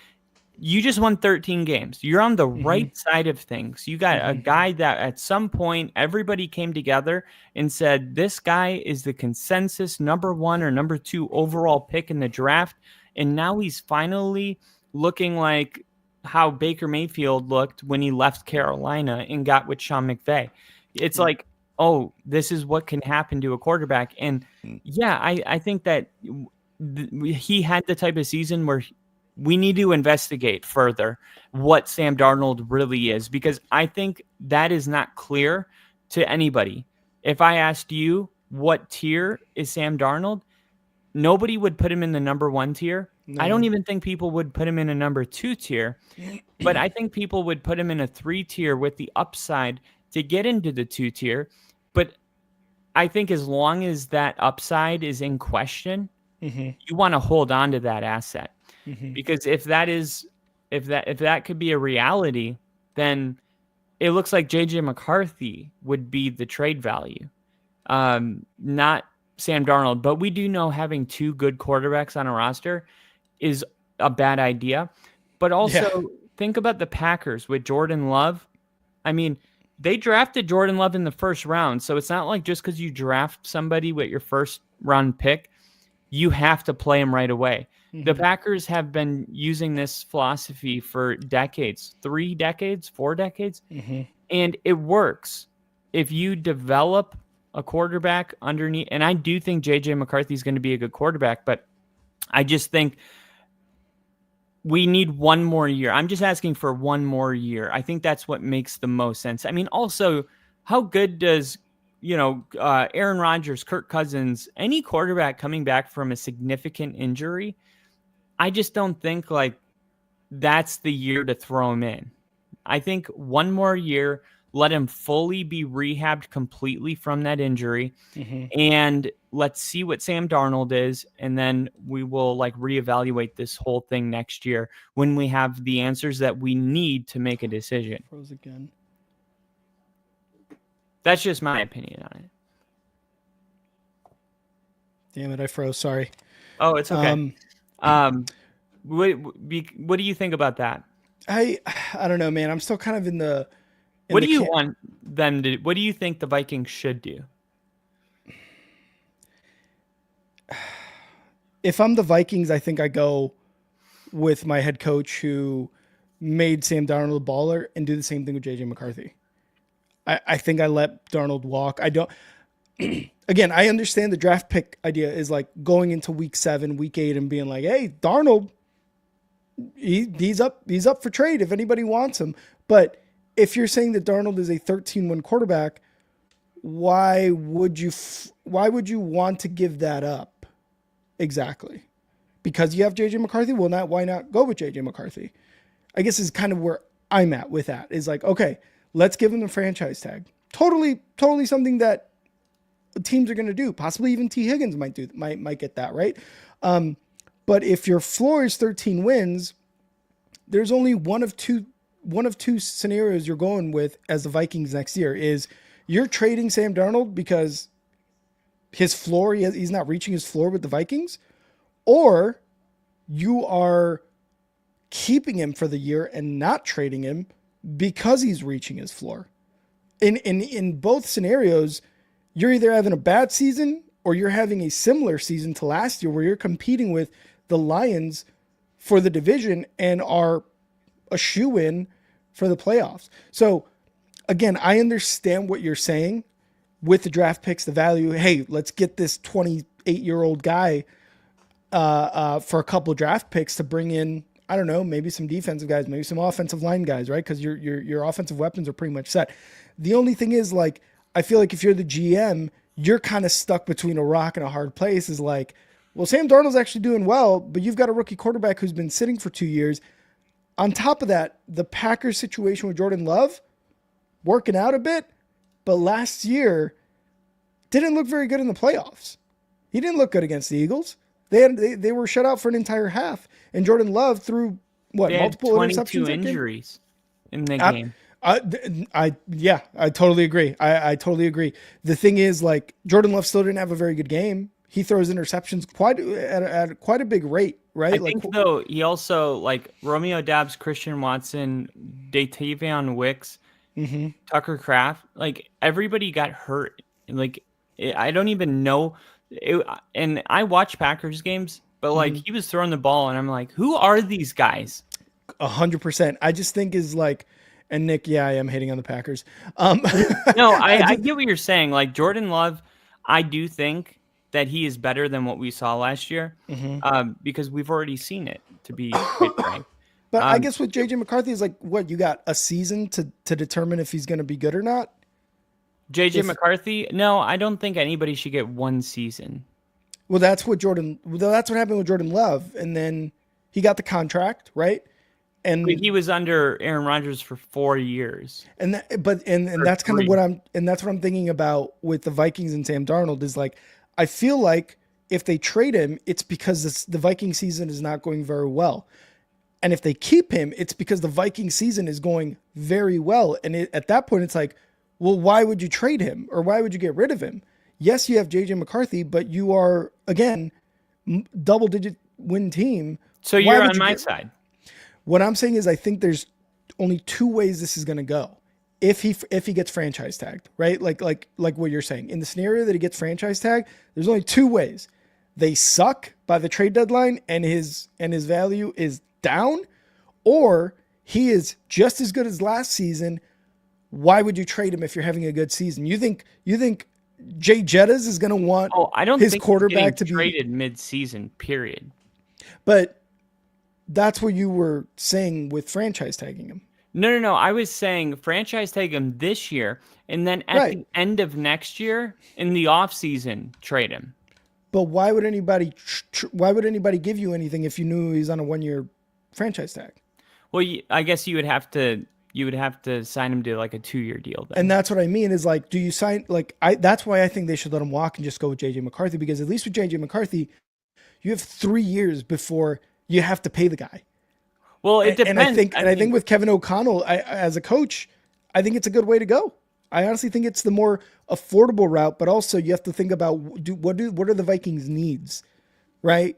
you just won 13 games. You're on the right side of things. You got a guy that at some point everybody came together and said, this guy is the consensus number 1 or number 2 overall pick in the draft. And now he's finally looking like how Baker Mayfield looked when he left Carolina and got with Sean McVay. It's like, oh, this is what can happen to a quarterback. And yeah, I think that he had the type of season where we need to investigate further what Sam Darnold really is, because I think that is not clear to anybody. If I asked you what tier is Sam Darnold, nobody would put him in the number 1 tier. No. I don't even think people would put him in a number 2 tier, but I think people would put him in a 3 tier with the upside to get into the 2 tier. But I think as long as that upside is in question, you want to hold on to that asset. Because if that could be a reality, then it looks like JJ McCarthy would be the trade value, not Sam Darnold. But we do know having 2 good quarterbacks on a roster is a bad idea. But also think about the Packers with Jordan Love. I mean, they drafted Jordan Love in the first round, so it's not like just because you draft somebody with your first round pick, you have to play him right away. The Packers have been using this philosophy for decades, 3 decades, 4 decades, and it works. If you develop a quarterback underneath, and I do think J.J. McCarthy is going to be a good quarterback, but I just think we need 1 more year. I'm just asking for 1 more year. I think that's what makes the most sense. I mean, also, how good does Aaron Rodgers, Kirk Cousins, any quarterback coming back from a significant injury, I just don't think like that's the year to throw him in. I think 1 more year, let him fully be rehabbed completely from that injury, and let's see what Sam Darnold is, and then we will like reevaluate this whole thing next year when we have the answers that we need to make a decision. Froze again. That's just my opinion on it. Damn it, I froze. Sorry. Oh, it's okay. What do you think about that? I don't know, man. I'm still kind of in the. What do you want them to? What do you think the Vikings should do? If I'm the Vikings, I think I go with my head coach who made Sam Darnold a baller and do the same thing with JJ McCarthy. I think I let Darnold walk. I don't. Again, I understand the draft pick idea is like going into week 7, week 8 and being like, hey, Darnold, he's up for trade if anybody wants him. But if you're saying that Darnold is a 13-win quarterback, why would you want to give that up? Exactly. Because you have JJ McCarthy? Well, why not go with JJ McCarthy? I guess is kind of where I'm at with that. Is like, okay, let's give him the franchise tag. Totally something that teams are going to do. Possibly even T. Higgins might get that, right? But if your floor is 13 wins, there's only one of two scenarios you're going with as the Vikings next year. Is you're trading Sam Darnold because his floor, he's not reaching his floor with the Vikings, or you are keeping him for the year and not trading him because he's reaching his floor. In both scenarios, you're either having a bad season or you're having a similar season to last year where you're competing with the Lions for the division and are a shoe-in for the playoffs. So again, I understand what you're saying with the draft picks, the value. Hey, let's get this 28-year-old guy for a couple draft picks to bring in, I don't know, maybe some defensive guys, maybe some offensive line guys, right? Because your offensive weapons are pretty much set. The only thing is, like, I feel like if you're the GM, you're kind of stuck between a rock and a hard place. Is like, well, Sam Darnold's actually doing well, but you've got a rookie quarterback who's been sitting for 2 years. On top of that, the Packers situation with Jordan Love working out a bit, but last year didn't look very good in the playoffs. He didn't look good against the Eagles. They were shut out for an entire half, and Jordan Love threw multiple interceptions, injuries in the game. I totally agree. I totally agree. The thing is, like, Jordan Love still didn't have a very good game. he throws interceptions at quite a big rate, right? I think though he also like Romeo Doubs, Christian Watson, Datavion Wicks, Tucker Kraft, like everybody got hurt. Like I don't even know. And I watch Packers games, but like he was throwing the ball, and I'm like, who are these guys? 100%. I just think is like, and Nick, yeah, I am hating on the Packers. No, I get what you're saying. Like Jordan Love, I do think that he is better than what we saw last year, because we've already seen it. To be quite frank, but I guess with JJ McCarthy is like, what, you got a season to determine if he's going to be good or not. JJ McCarthy, no, I don't think anybody should get one season. Well, that's what happened with Jordan Love, and then he got the contract, right? And he was under Aaron Rodgers for 4 years. And that's kind of what I'm thinking about with the Vikings and Sam Darnold is like, I feel like if they trade him, it's because the Viking season is not going very well. And if they keep him, it's because the Viking season is going very well. And at that point, it's like, well, why would you trade him or why would you get rid of him? Yes, you have JJ McCarthy, but you are, again, double-digit win team. So you're on my side. What I'm saying is I think there's only two ways this is going to go. If he gets franchise tagged, right? Like what you're saying. In the scenario that he gets franchise tagged, there's only two ways. They suck by the trade deadline and his value is down, or he is just as good as last season. Why would you trade him if you're having a good season? You think Jay Jettas is going to want I don't his think quarterback to be be traded mid-season, period. But that's what you were saying with franchise tagging him. No. I was saying franchise tag him this year, and then at the end of next year, in the offseason, trade him. But why would anybody give you anything if you knew he's on a 1-year franchise tag? Well, I guess you would have to sign him to like a 2-year deal then. And that's what I mean is like, do you sign that's why I think they should let him walk and just go with JJ McCarthy, because at least with JJ McCarthy, you have 3 years before you have to pay the guy. Well, it depends. And I think with Kevin O'Connell, as a coach, I think it's a good way to go. I honestly think it's the more affordable route, but also you have to think about what are the Vikings' needs, right?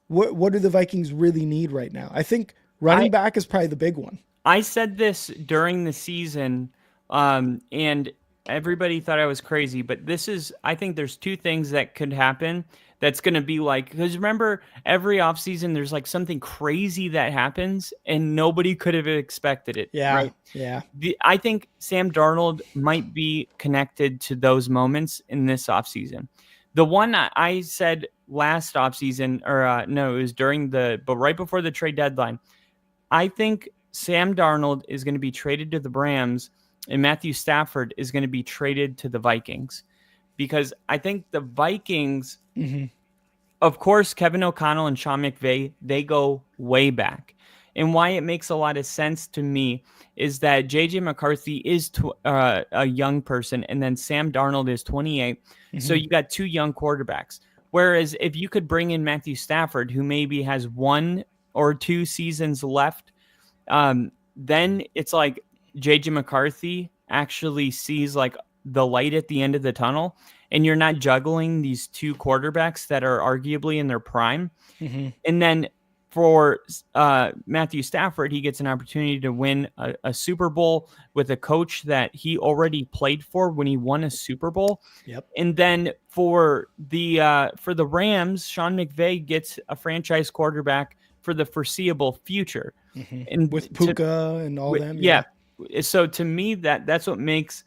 What do the Vikings really need right now? I think running back is probably the big one. I said this during the season, and everybody thought I was crazy, but I think there's two things that could happen that's going to be like, because remember, every offseason there's like something crazy that happens and nobody could have expected it. Yeah. Right? Yeah. I think Sam Darnold might be connected to those moments in this offseason. The one I said last offseason, it was but right before the trade deadline, I think Sam Darnold is going to be traded to the Rams and Matthew Stafford is going to be traded to the Vikings, because I think the Vikings, of course, Kevin O'Connell and Sean McVay, they go way back. And why it makes a lot of sense to me is that JJ McCarthy is a young person, and then Sam Darnold is 28. So you got two young quarterbacks. Whereas if you could bring in Matthew Stafford, who maybe has 1 or 2 seasons left, then it's like JJ McCarthy actually sees like the light at the end of the tunnel, and you're not juggling these two quarterbacks that are arguably in their prime. And then for Matthew Stafford, he gets an opportunity to win a Super Bowl with a coach that he already played for when he won a Super Bowl. Yep. And then for the Rams, Sean McVay gets a franchise quarterback for the foreseeable future. And with Puka and all them. Yeah. So to me, that's what makes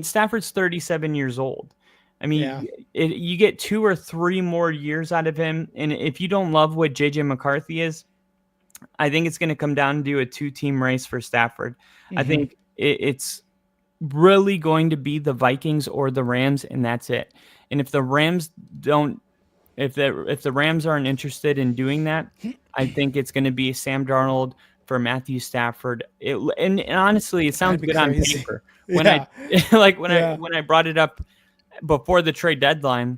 Stafford's 37 years old. I mean, you get 2 or 3 more years out of him. And if you don't love what JJ McCarthy is, I think it's going to come down to a 2-team race for Stafford. I think it's really going to be the Vikings or the Rams, and that's it. And if the Rams if the Rams aren't interested in doing that, I think it's going to be Sam Darnold for Matthew Stafford. And honestly, it sounds good on paper. When I brought it up before the trade deadline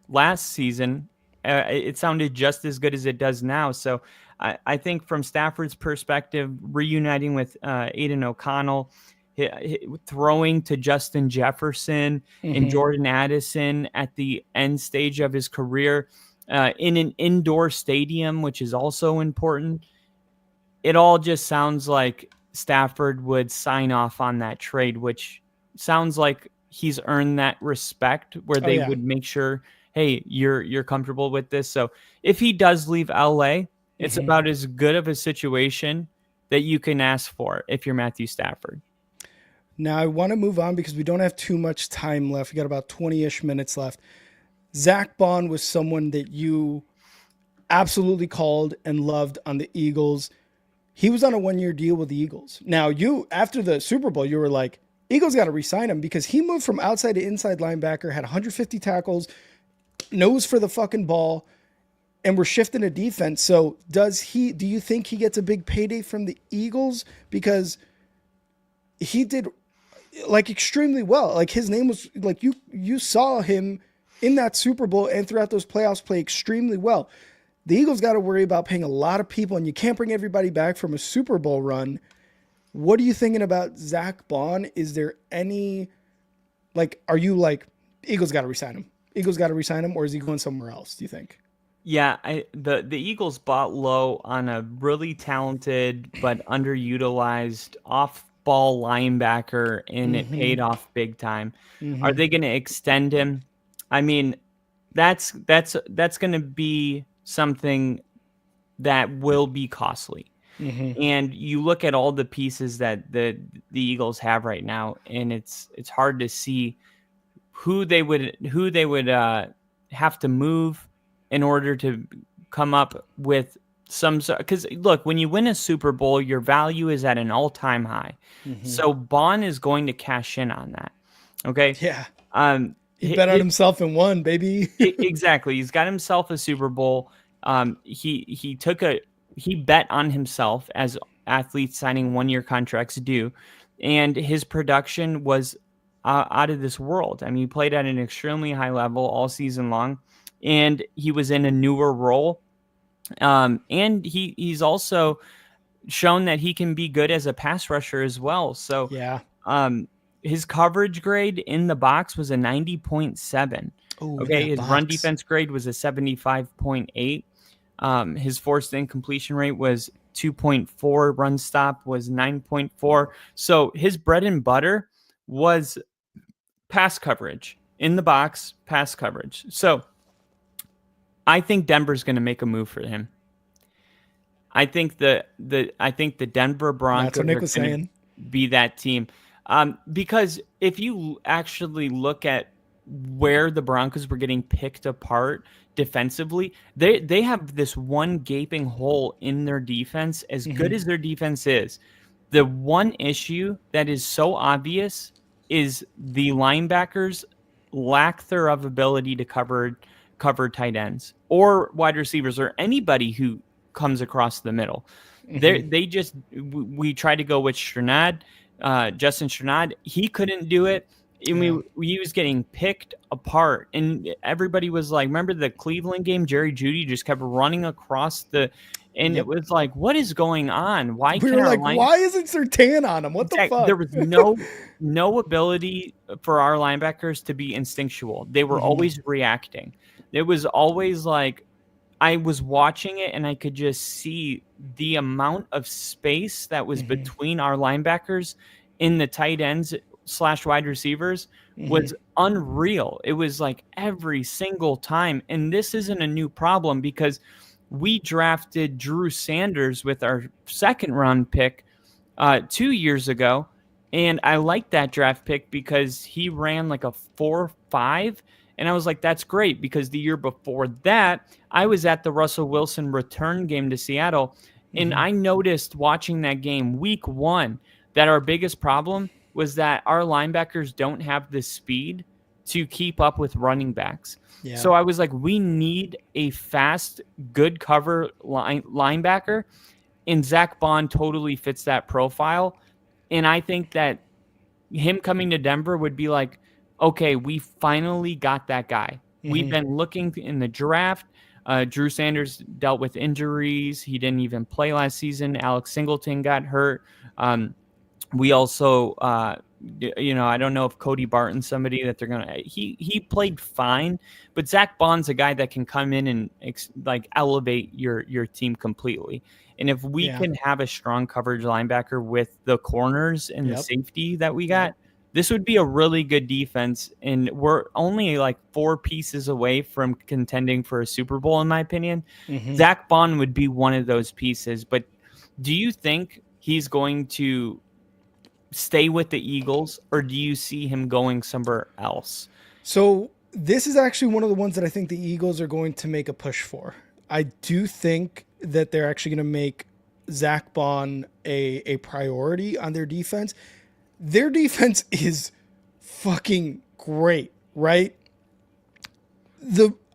last season, it sounded just as good as it does now. So I think from Stafford's perspective, reuniting with Aiden O'Connell, throwing to Justin Jefferson and Jordan Addison at the end stage of his career in an indoor stadium, which is also important. It all just sounds like Stafford would sign off on that trade, which sounds like he's earned that respect where they would make sure, hey, you're comfortable with this. So if he does leave LA, it's about as good of a situation that you can ask for if you're Matthew Stafford. Now, I want to move on because we don't have too much time left. We got about 20-ish minutes left. Zach Bond was someone that you absolutely called and loved on the Eagles. He was on a 1-year deal with the Eagles. Now, you, after the Super Bowl, you were like, Eagles got to re-sign him because he moved from outside to inside linebacker, had 150 tackles, nose for the fucking ball, and we're shifting to defense. So do you think he gets a big payday from the Eagles? Because he did like extremely well. Like his name was like, you saw him in that Super Bowl and throughout those playoffs play extremely well. The Eagles got to worry about paying a lot of people, and you can't bring everybody back from a Super Bowl run. What are you thinking about Zach Bond? Is there any, like, are you like, Eagles got to resign him? Eagles got to resign him, or is he going somewhere else, do you think? Yeah, the Eagles bought low on a really talented but underutilized off-ball linebacker, and it paid off big time. Are they going to extend him? I mean, that's going to be something that will be costly. And you look at all the pieces that the Eagles have right now, and it's hard to see who they would have to move in order to come up with some, because look, when you win a Super Bowl, your value is at an all-time high. So Bond is going to cash in on that. Okay. Yeah. He bet on himself and won, baby. Exactly. He's got himself a Super Bowl. He bet on himself, as athletes signing 1-year contracts do, and his production was out of this world. I mean, he played at an extremely high level all season long, and he was in a newer role. And he's also shown that he can be good as a pass rusher as well. So yeah. His coverage grade in the box was a 90.7. Okay, his run defense grade was a 75.8. His forced incompletion rate was 2.4. Run stop was 9.4. So his bread and butter was pass coverage in the box, pass coverage. So I think Denver's going to make a move for him. I think the Denver Broncos are going to be that team. Because if you actually look at where the Broncos were getting picked apart defensively, they have this one gaping hole in their defense. As good as their defense is, the one issue that is so obvious is the linebackers lack their ability to cover tight ends or wide receivers or anybody who comes across the middle. We tried to go with Strnad. Justin Strnad, he couldn't do it. And he was getting picked apart, and everybody was like, remember the Cleveland game? Jerry Jeudy just kept running across and it was like, what is going on? Why isn't Surtain on him? What the fuck? There was no ability for our linebackers to be instinctual. They were always reacting. It was always like, I was watching it and I could just see the amount of space that was between our linebackers in the tight ends / wide receivers was unreal. It was like every single time. And this isn't a new problem because we drafted Drew Sanders with our 2nd round pick 2 years ago. And I liked that draft pick because he ran like a 4.5. And I was like, that's great, because the year before that, I was at the Russell Wilson return game to Seattle, and I noticed watching that game week 1 that our biggest problem was that our linebackers don't have the speed to keep up with running backs. Yeah. So I was like, we need a fast, good cover linebacker, and Zach Bond totally fits that profile. And I think that him coming to Denver would be like, okay, we finally got that guy. We've been looking in the draft. Drew Sanders dealt with injuries. He didn't even play last season. Alex Singleton got hurt. We also, I don't know if Cody Barton's somebody that they're gonna. He played fine, but Zach Bond's a guy that can come in and elevate your team completely. And if we can have a strong coverage linebacker with the corners and the safety that we got, this would be a really good defense. And we're only like 4 pieces away from contending for a Super Bowl, in my opinion. Zach Bond would be one of those pieces. But do you think he's going to stay with the Eagles, or do you see him going somewhere else? So this is actually one of the ones that I think the Eagles are going to make a push for. I do think that they're actually going to make Zach Bond a priority on their defense. Their defense is fucking great, right?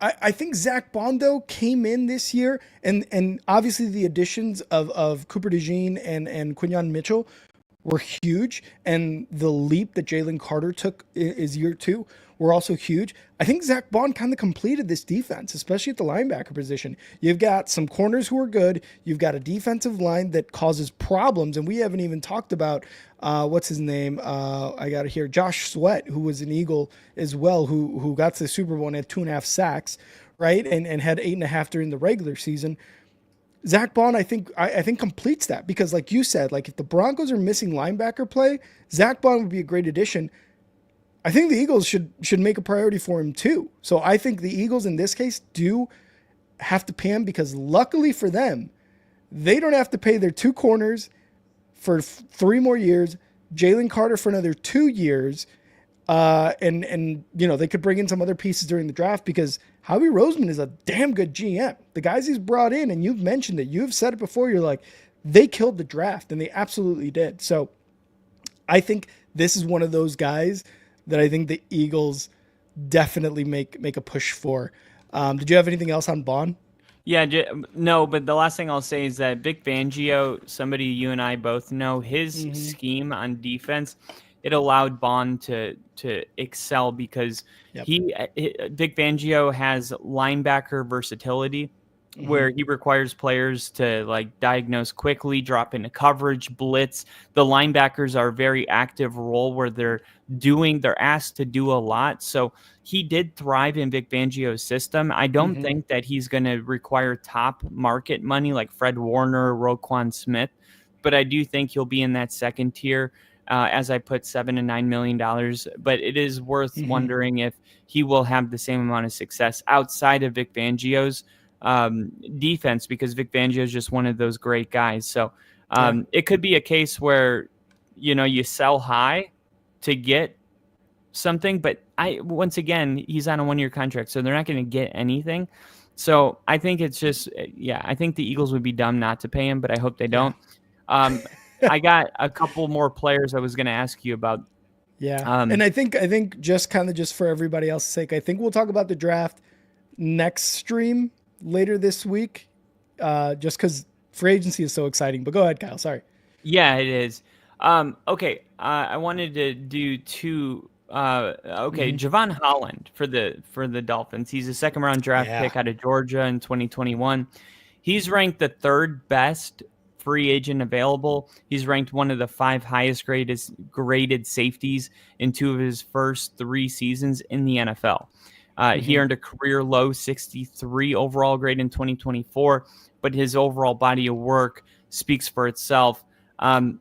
I think Zach Bond, though, came in this year, and obviously the additions of Cooper DeJean and Quinyon Mitchell were huge, and the leap that Jalen Carter took is year 2 were also huge. I think Zach Bond kind of completed this defense, especially at the linebacker position. You've got some corners who are good. You've got a defensive line that causes problems, and we haven't even talked about what's his name? I got it here. Josh Sweat, who was an Eagle as well, who got to the Super Bowl and had 2.5 sacks, right, and had 8.5 during the regular season. Zach Bond, I think completes that, because like you said, like if the Broncos are missing linebacker play, Zach Bond would be a great addition. I think the Eagles should make a priority for him too. So I think the Eagles in this case do have to pay him, because luckily for them, they don't have to pay their 2 corners for 3 more years, Jalen Carter for another 2 years, and they could bring in some other pieces during the draft, because Howie Roseman is a damn good GM. The guys he's brought in, and you've mentioned it, you've said it before, you're like, they killed the draft, and they absolutely did. So I think this is one of those guys that I think the Eagles definitely make a push for. Did you have anything else on Bond? Yeah, no, but the last thing I'll say is that Vic Fangio, somebody you and I both know, his scheme on defense, it allowed Bond to excel, because Vic Fangio has linebacker versatility, where he requires players to like diagnose quickly, drop into coverage, blitz. The linebackers are a very active role where they're asked to do a lot. So he did thrive in Vic Fangio's system. I don't think that he's going to require top market money like Fred Warner, Roquan Smith, but I do think he'll be in that second tier. As I put $7 to $9 million, but it is worth wondering if he will have the same amount of success outside of Vic Fangio's defense, because Vic Fangio is just one of those great guys. So it could be a case where, you sell high to get something, but once again, he's on a 1-year contract, so they're not going to get anything. So I think it's just, I think the Eagles would be dumb not to pay him, but I hope they don't. I got a couple more players I was going to ask you about. Yeah. And I think just for everybody else's sake, I think we'll talk about the draft next stream later this week, just because free agency is so exciting. But go ahead, Kyle. Sorry. Yeah, it is. Okay. I wanted to do 2. Javon Holland for the Dolphins. He's a 2nd-round draft pick out of Georgia in 2021. He's ranked the 3rd best free agent available. He's ranked one of the 5 highest graded safeties in 2 of his first 3 seasons in the NFL. He earned a career low 63 overall grade in 2024, but his overall body of work speaks for itself. The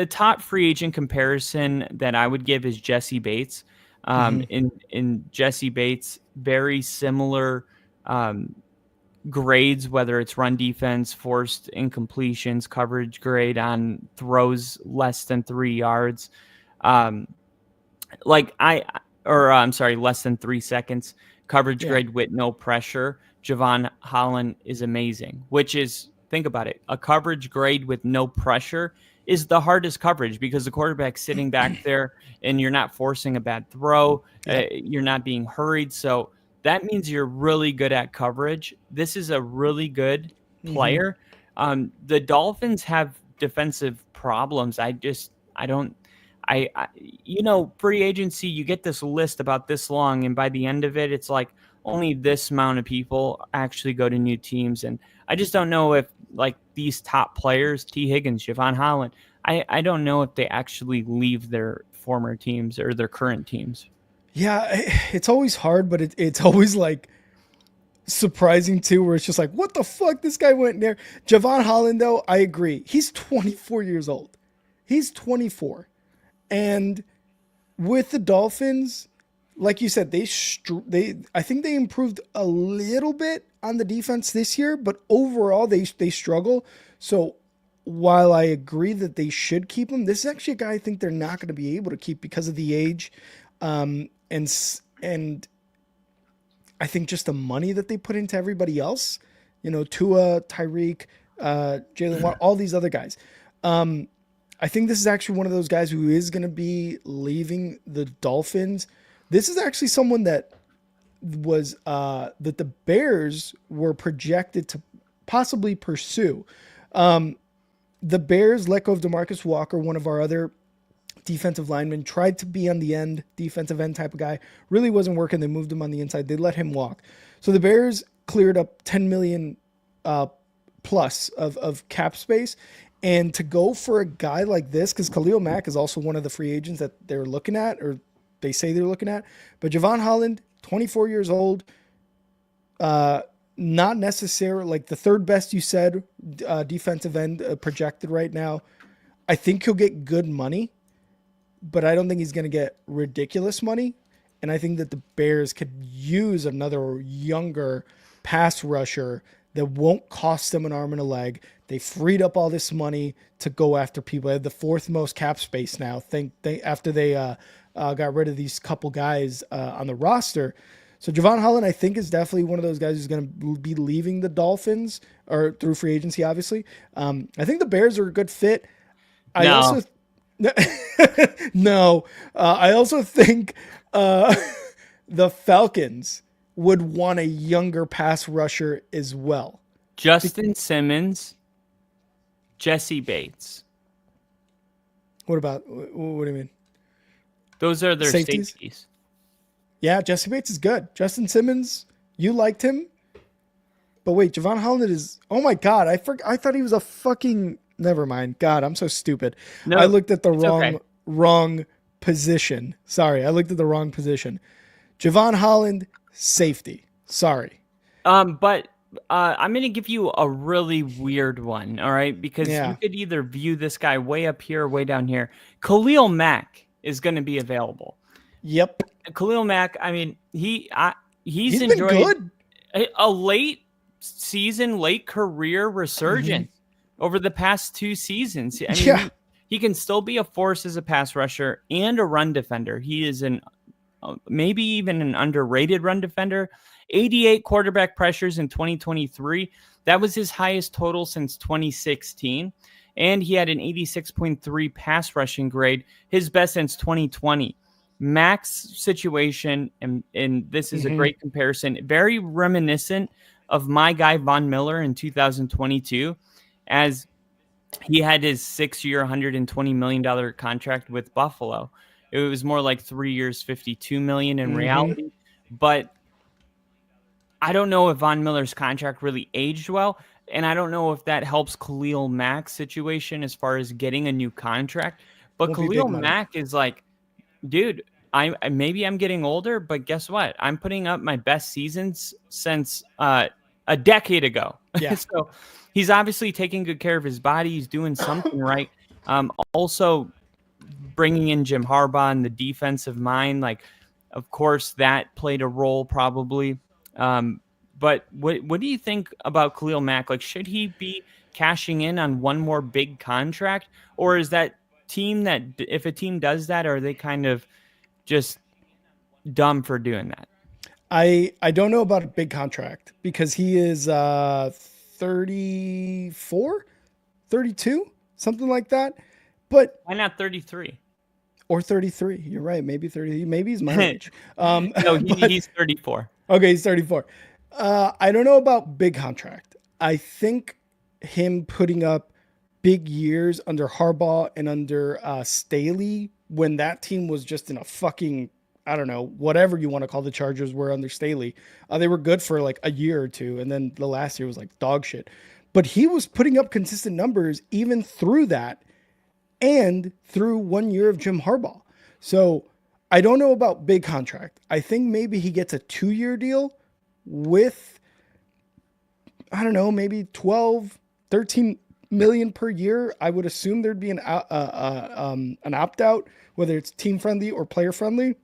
top free agent comparison that I would give is Jesse Bates. In Jesse Bates, very similar grades, whether it's run defense, forced incompletions, coverage grade on throws less than 3 yards. Less than 3 seconds. Coverage grade with no pressure. Javon Holland is amazing, which is, think about it, a coverage grade with no pressure is the hardest coverage, because the quarterback's sitting back there and you're not forcing a bad throw. You're not being hurried. So that means you're really good at coverage. This is a really good player. The Dolphins have defensive problems. Free agency, you get this list about this long, and by the end of it, it's like only this amount of people actually go to new teams. And I just don't know if these top players, T. Higgins, Javon Holland, I don't know if they actually leave their former teams or their current teams. Yeah, it's always hard, but it's always like surprising too, where it's just like, what the fuck? This guy went there. Javon Holland, though, I agree. He's 24 years old. He's 24. And with the Dolphins, like you said, I think they improved a little bit on the defense this year, but overall they struggle. So while I agree that they should keep him, this is actually a guy I think they're not going to be able to keep because of the age, and I think just the money that they put into everybody else. Tua, Tyreek, Jalen Watt, all these other guys. I think this is actually one of those guys who is going to be leaving the Dolphins. This is actually someone that was that the Bears were projected to possibly pursue. The Bears let go of DeMarcus Walker, one of our other defensive linemen, tried to be on the defensive end type of guy. Really wasn't working. They moved him on the inside. They let him walk. So the Bears cleared up $10 million plus of cap space. And to go for a guy like this, because Khalil Mack is also one of the free agents that they're looking at, or they say they're looking at. But Javon Holland, 24 years old, not necessarily like the third best, you said, defensive end projected right now. I think he'll get good money, but I don't think he's going to get ridiculous money. And I think that the Bears could use another younger pass rusher that won't cost them an arm and a leg. They freed up all this money to go after people. They have the fourth most cap space now. After they got rid of these couple guys on the roster. So Javon Holland, I think, is definitely one of those guys who's going to be leaving the Dolphins, or through free agency, obviously. I think the Bears are a good fit. I also think the Falcons would want a younger pass rusher as well. Justin Simmons, Jesse Bates. What do you mean? Those are their safeties. Yeah, Jesse Bates is good. Justin Simmons, you liked him. But wait, Javon Holland is... Oh my God, I thought he was a fucking... Never mind. God, I'm so stupid. No, I looked at the wrong position. Sorry, I looked at the wrong position. Javon Holland, safety. Sorry. But I'm going to give you a really weird one, all right? Because you could either view this guy way up here or way down here. Khalil Mack is going to be available. Yep. Khalil Mack, I mean, he's enjoyed been good. A late season, late career resurgence over the past 2 seasons. I mean, he can still be a force as a pass rusher and a run defender. He is maybe even an underrated run defender. 88 quarterback pressures in 2023. That was his highest total since 2016. And he had an 86.3 pass rushing grade, his best since 2020. Mack's situation, and this is a great comparison, very reminiscent of my guy Von Miller in 2022, as he had his 6-year, $120 million contract with Buffalo. It was more like 3 years, $52 million in reality. But I don't know if Von Miller's contract really aged well, and I don't know if that helps Khalil Mack's situation as far as getting a new contract. But Khalil Mack is like, dude, maybe I'm getting older, but guess what? I'm putting up my best seasons since a decade ago. Yeah. So he's obviously taking good care of his body. He's doing something right. Also, bringing in Jim Harbaugh and the defensive mind, like, of course, that played a role probably. But what do you think about Khalil Mack? Like, should he be cashing in on one more big contract, or is that team that if a team does that, are they kind of just dumb for doing that? I don't know about a big contract because he is 34, 32, something like that. But why not 33? Or 33. You're right. Maybe 30. Maybe he's my age. No, he's 34. Okay, he's 34. I don't know about big contract. I think him putting up big years under Harbaugh and under Staley, when that team was just in a fucking, I don't know, whatever you want to call the Chargers were under Staley. They were good for like a year or two, and then the last year was like dog shit. but he was putting up consistent numbers even through that and through 1 year of Jim Harbaugh. So I don't know about big contract. I think maybe he gets a 2-year deal with, I don't know, maybe 12, 13 million per year. I would assume there'd be an opt-out, whether it's team friendly or player friendly.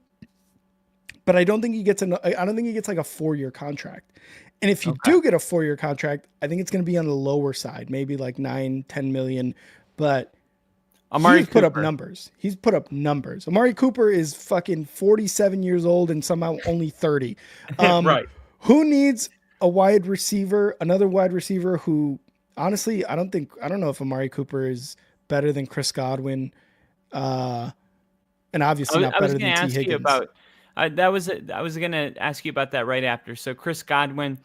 But I don't think he gets like a 4-year contract. And if you do get a 4-year contract, I think it's going to be on the lower side, maybe like 9, 10 million. But he's put up numbers. He's put up numbers. Amari Cooper is fucking 47 years old and somehow only 30. Right. Who needs a wide receiver, another wide receiver who, honestly, I don't know if Amari Cooper is better than Chris Godwin. And obviously not better than T. Higgins. I was going to ask you about that right after. So Chris Godwin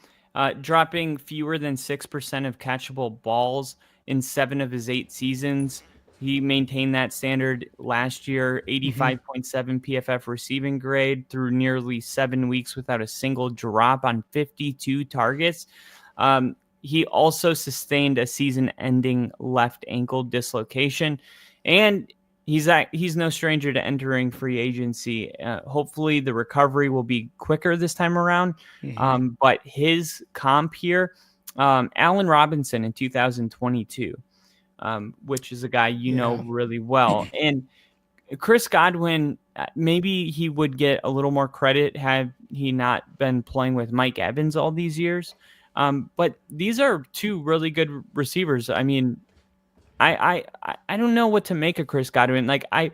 dropping fewer than 6% of catchable balls in 7 of his 8 seasons. He maintained that standard last year, 85.7 PFF receiving grade through nearly 7 weeks without a single drop on 52 targets. He also sustained a season-ending left ankle dislocation, and he's no stranger to entering free agency. Hopefully the recovery will be quicker this time around. But his comp here, Allen Robinson in 2022, which is a guy you know really well. And Chris Godwin, maybe he would get a little more credit had he not been playing with Mike Evans all these years. But these are 2 really good receivers. I mean, I don't know what to make of Chris Godwin. Like, I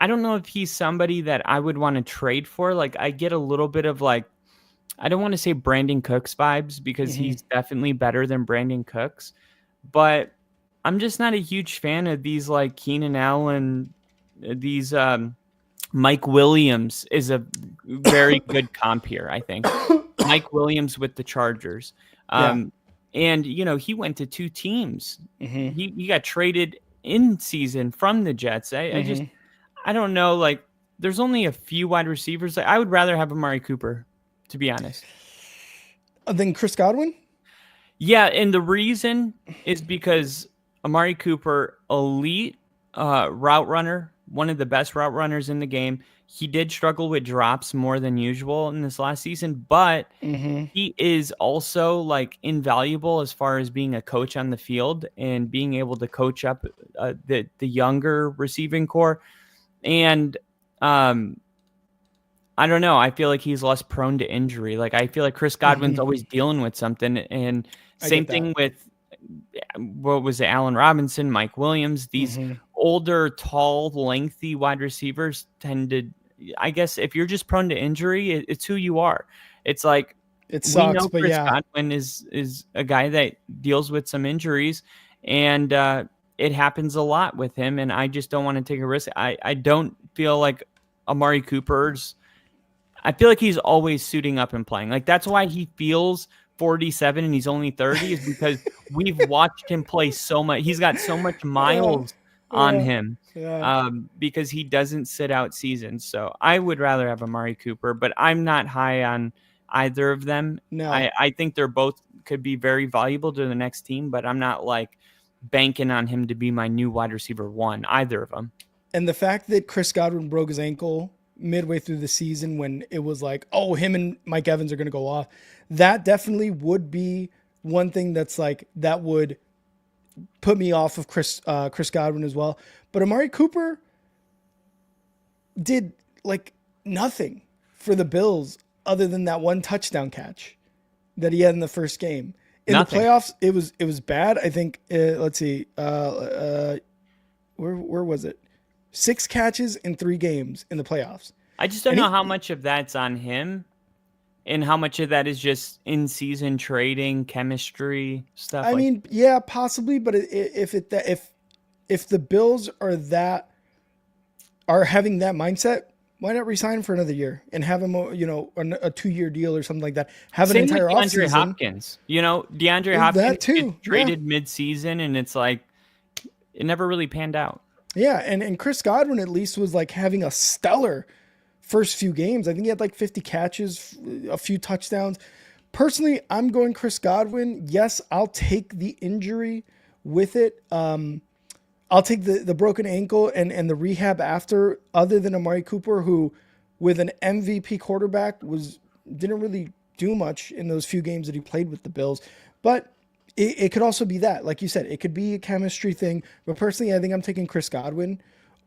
don't know if he's somebody that I would want to trade for. Like, I get a little bit of like, I don't want to say Brandon Cooks vibes because he's definitely better than Brandon Cooks, but I'm just not a huge fan of these like Keenan Allen, these Mike Williams is a very good comp here, I think. Mike Williams with the Chargers. And, you know, he went to 2 teams. He got traded in season from the Jets. I don't know. Like, there's only a few wide receivers. I would rather have Amari Cooper, to be honest. Than Chris Godwin? Yeah, and the reason is because Amari Cooper, elite route runner, one of the best route runners in the game. He did struggle with drops more than usual in this last season, but he is also like invaluable as far as being a coach on the field and being able to coach up the younger receiving core. And I don't know. I feel like he's less prone to injury. Like, I feel like Chris Godwin's always dealing with something. And same thing with, what was it, Allen Robinson, Mike Williams. These older, tall, lengthy wide receivers tend to, I guess, if you're just prone to injury, it's who you are. It's like, it sucks, we know but Chris Godwin is a guy that deals with some injuries, and it happens a lot with him, and I just don't want to take a risk. I don't feel like Amari Cooper's, I feel like he's always suiting up and playing. Like, that's why he feels 47 and he's only 30, is because we've watched him play so much. He's got so much miles on him because he doesn't sit out seasons. So I would rather have Amari Cooper, but I'm not high on either of them. No, I think they're both could be very valuable to the next team, but I'm not like banking on him to be my new wide receiver 1, either of them. And the fact that Chris Godwin broke his ankle midway through the season when it was like, oh, him and Mike Evans are going to go off, that definitely would be one thing that's like, that would put me off of Chris Godwin as well. But Amari Cooper did like nothing for the Bills other than that one touchdown catch that he had in the first game. In the playoffs, it was bad. I think, let's see, where was it? 6 catches in 3 games in the playoffs. I just don't know how much of that's on him and how much of that is just in-season trading, chemistry, stuff. I mean, yeah, possibly, but if the Bills are having that mindset, why not resign for another year and have him, a 2-year deal or something like that? Have an entire offseason. DeAndre Hopkins. DeAndre Hopkins gets traded mid-season, and it's like it never really panned out. Yeah, and Chris Godwin at least was like having a stellar first few games. I think he had like 50 catches, a few touchdowns. Personally, I'm going Chris Godwin. Yes, I'll take the injury with it. I'll take the broken ankle and the rehab after, other than Amari Cooper, who with an MVP quarterback didn't really do much in those few games that he played with the Bills. But it could also be that, like you said, it could be a chemistry thing. But personally, I think I'm taking Chris Godwin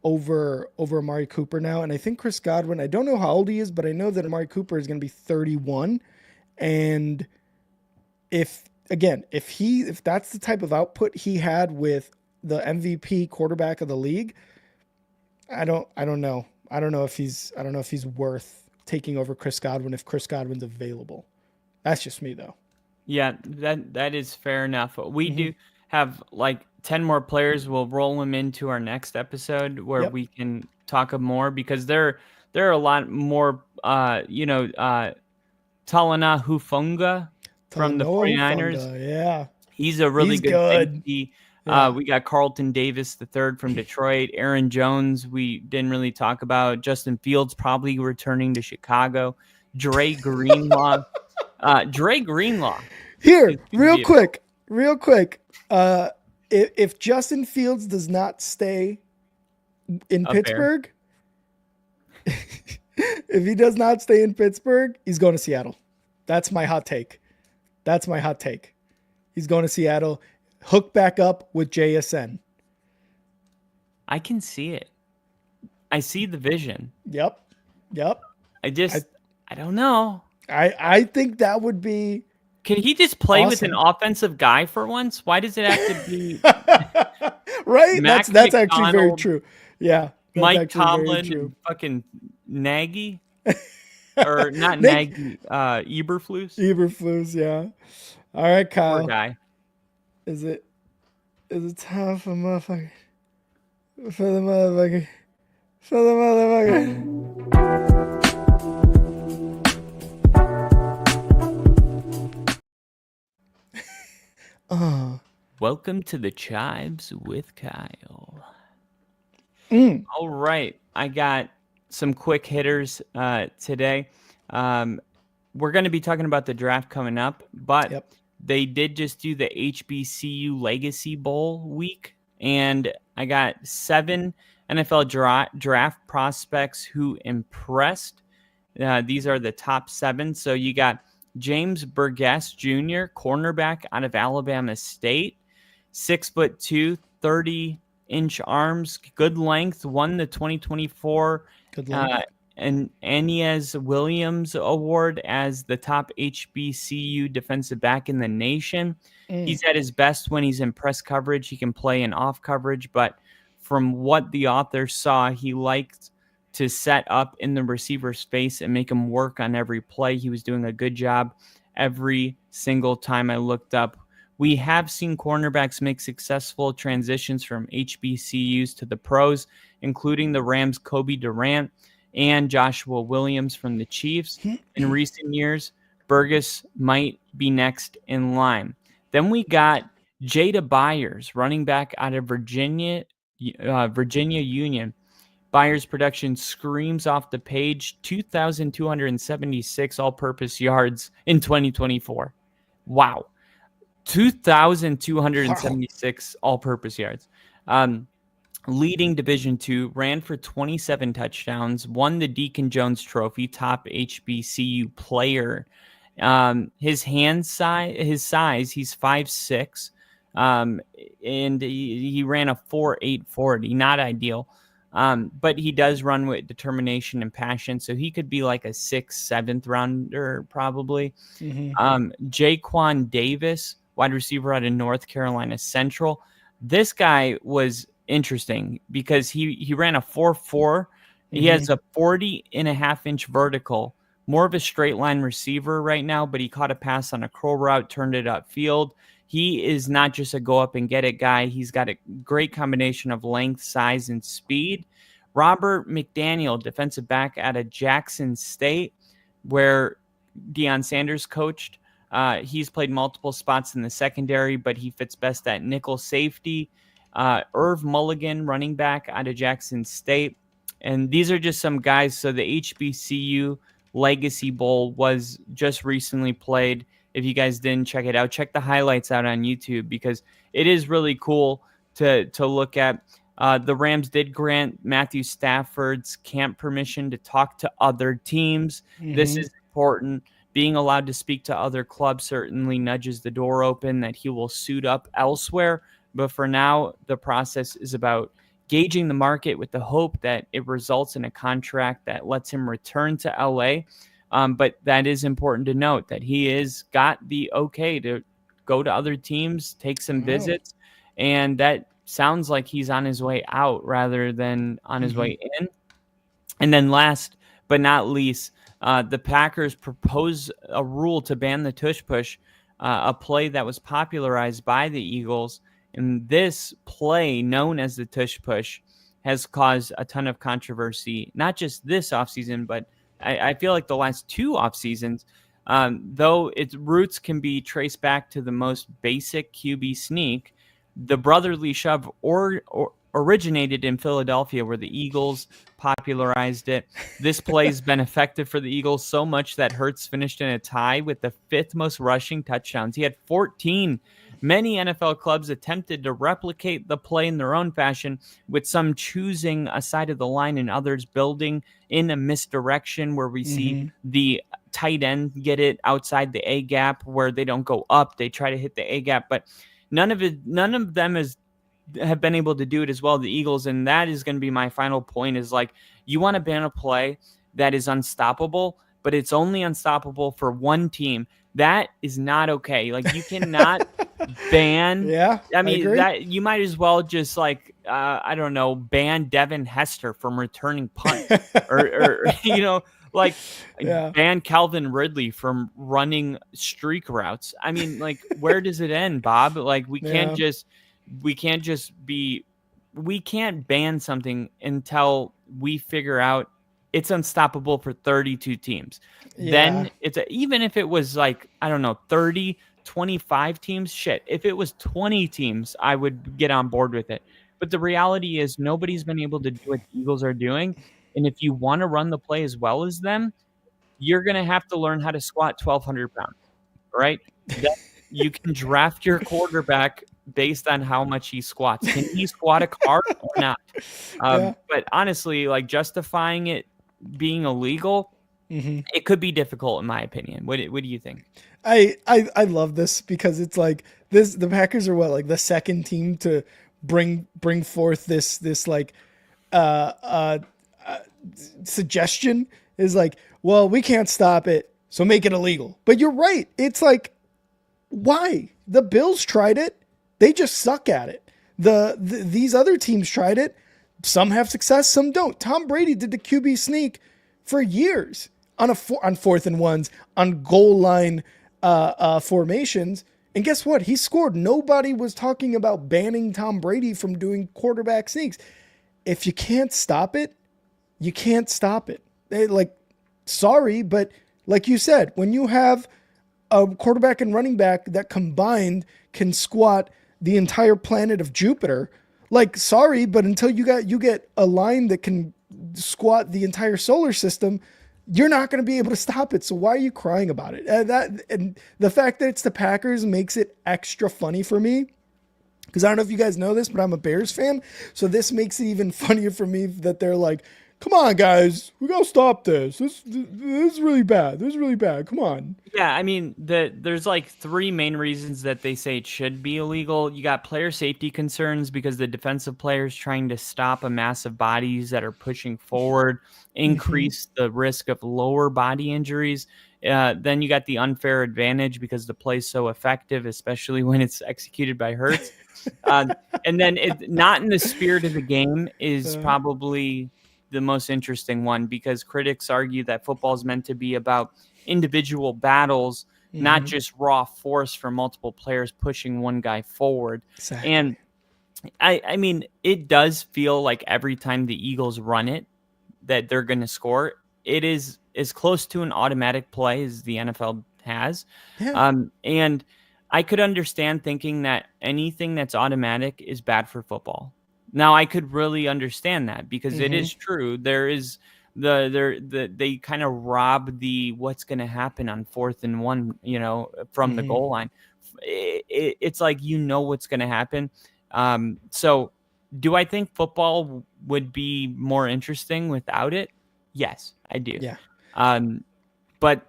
over Amari Cooper now. And I think Chris Godwin, I don't know how old he is, but I know that Amari Cooper is going to be 31. And if that's the type of output he had with the MVP quarterback of the league, I don't know. I don't know if he's worth taking over Chris Godwin if Chris Godwin's available. That's just me though. Yeah, that is fair enough. We do have like 10 more players. We'll roll them into our next episode where we can talk more, because there are a lot more Talanoa Hufanga from the 49ers. Yeah. He's a really good safety. Yeah. We got Carlton Davis III from Detroit. Aaron Jones, we didn't really talk about. Justin Fields probably returning to Chicago. Dre Greenlaw. Here, real quick. If Justin Fields does not stay in Pittsburgh, if he does not stay in Pittsburgh, he's going to Seattle. That's my hot take. He's going to Seattle. Hook back up with JSN. I can see it. I see the vision. Yep. I don't know. I think that would be. Can he just play awesome with an offensive guy for once? Why does it have to be right? Mac that's actually very McDonald, true. Yeah. Mike Tomlin and fucking Nagy? Or not Nagy, Eberflus? Eberflus, yeah. All right, Kyle. Poor guy. Is it time for motherfucker? For the motherfucker. Welcome to the Chives with Kyle. All right. I got some quick hitters today. We're going to be talking about the draft coming up, but they did just do the HBCU Legacy Bowl week, and I got 7 NFL draft prospects who impressed. These are the top 7. So you got James Burgess Jr., cornerback out of Alabama State, 6'2", 30-inch arms, good length, won the 2024 and Aeneas Williams Award as the top HBCU defensive back in the nation. He's at his best when he's in press coverage. He can play in off coverage, but from what the author saw, he liked to set up in the receiver's face and make him work on every play. He was doing a good job every single time I looked up. We have seen cornerbacks make successful transitions from HBCUs to the pros, including the Rams' Kobe Durant and Joshua Williams from the Chiefs. In recent years, Burgess might be next in line. Then we got Jada Byers, running back out of Virginia Union. Byers' production screams off the page, 2,276 all-purpose yards in 2024. Wow. 2,276 all-purpose yards. Leading Division II, ran for 27 touchdowns, won the Deacon Jones Trophy, top HBCU player. His size, he's 5'6", and he ran a 4.8 40, not ideal. But he does run with determination and passion, so he could be like a 6th, 7th rounder probably. Jaquan Davis, wide receiver out of North Carolina Central. This guy was interesting because he ran a 4.4. He has a 40.5-inch vertical, more of a straight line receiver right now, but he caught a pass on a curl route, turned it upfield. He is not just a go up and get it guy. He's got a great combination of length, size, and speed. Robert McDaniel, defensive back out of Jackson State, where Deion Sanders coached. He's played multiple spots in the secondary, but he fits best at nickel safety. Irv Mulligan, running back out of Jackson State. And these are just some guys. So the HBCU Legacy Bowl was just recently played. If you guys didn't check it out, check the highlights out on YouTube because it is really cool to look at. The Rams did grant Matthew Stafford's camp permission to talk to other teams. This is important. Being allowed to speak to other clubs certainly nudges the door open that he will suit up elsewhere. But for now, the process is about gauging the market with the hope that it results in a contract that lets him return to LA. But that is important to note that he is got the okay to go to other teams, take some visits, and that sounds like he's on his way out rather than on his way in. And then last but not least, the Packers propose a rule to ban the tush push, a play that was popularized by the Eagles. And this play, known as the tush push, has caused a ton of controversy, not just this offseason, but I feel like the last two off seasons, though its roots can be traced back to the most basic QB sneak. The brotherly shove originated in Philadelphia, where the Eagles popularized it. This play has been effective for the Eagles so much that Hurts finished in a tie with the 5th most rushing touchdowns. He had 14. Many NFL clubs attempted to replicate the play in their own fashion, with some choosing a side of the line and others building in a misdirection where we see the tight end get it outside the A gap where they don't go up. They try to hit the A gap, but none of them have been able to do it as well, the Eagles. And that is going to be my final point, is like, you want to ban a play that is unstoppable, but it's only unstoppable for one team. That is not okay. Like, you cannot ban. I mean, that you might as well just I don't know, ban Devin Hester from returning punt or ban Calvin Ridley from running streak routes. I mean, like, where does it end, Bob? Like, we can't ban something until we figure out it's unstoppable for 32 teams. Then even if it was 30, 25 teams, shit. If it was 20 teams, I would get on board with it. But the reality is nobody's been able to do what the Eagles are doing. And if you want to run the play as well as them, you're going to have to learn how to squat 1,200 pounds, right? You can draft your quarterback based on how much he squats. Can he squat a car or not? But honestly, justifying it being illegal, it could be difficult in my opinion. What do you think? I love this because it's like this. The Packers are the second team to bring forth this suggestion is well, we can't stop it, so make it illegal. But you're right. It's why? The Bills tried it. They just suck at it. These other teams tried it. Some have success, some don't. Tom Brady did the QB sneak for years on 4th and 1s, on goal line formations. And guess what? He scored. Nobody was talking about banning Tom Brady from doing quarterback sneaks. If you can't stop it, you can't stop it. Sorry, but like you said, when you have a quarterback and running back that combined can squat the entire planet of Jupiter, sorry, but until you get a line that can squat the entire solar system, you're not going to be able to stop it. So why are you crying about it? And the fact that it's the Packers makes it extra funny for me, because I don't know if you guys know this, but I'm a Bears fan. So this makes it even funnier for me that they're like, come on, guys, we got to stop this. This is really bad. This is really bad. Come on. Yeah, I mean, there's 3 main reasons that they say it should be illegal. You got player safety concerns because the defensive players trying to stop a mass of bodies that are pushing forward, increase the risk of lower body injuries. Then you got the unfair advantage because the play is so effective, especially when it's executed by Hurts. And then not in the spirit of the game is probably the most interesting one, because critics argue that football is meant to be about individual battles, not just raw force from multiple players pushing one guy forward. Exactly. And I mean, it does feel like every time the Eagles run it that they're going to score. It is as close to an automatic play as the NFL has. Yeah. And I could understand thinking that anything that's automatic is bad for football. Now, I could really understand that because it is true. There is they kind of rob the what's going to happen on 4th and 1, from the goal line. It's like what's going to happen. So do I think football would be more interesting without it? Yes, I do. Yeah. But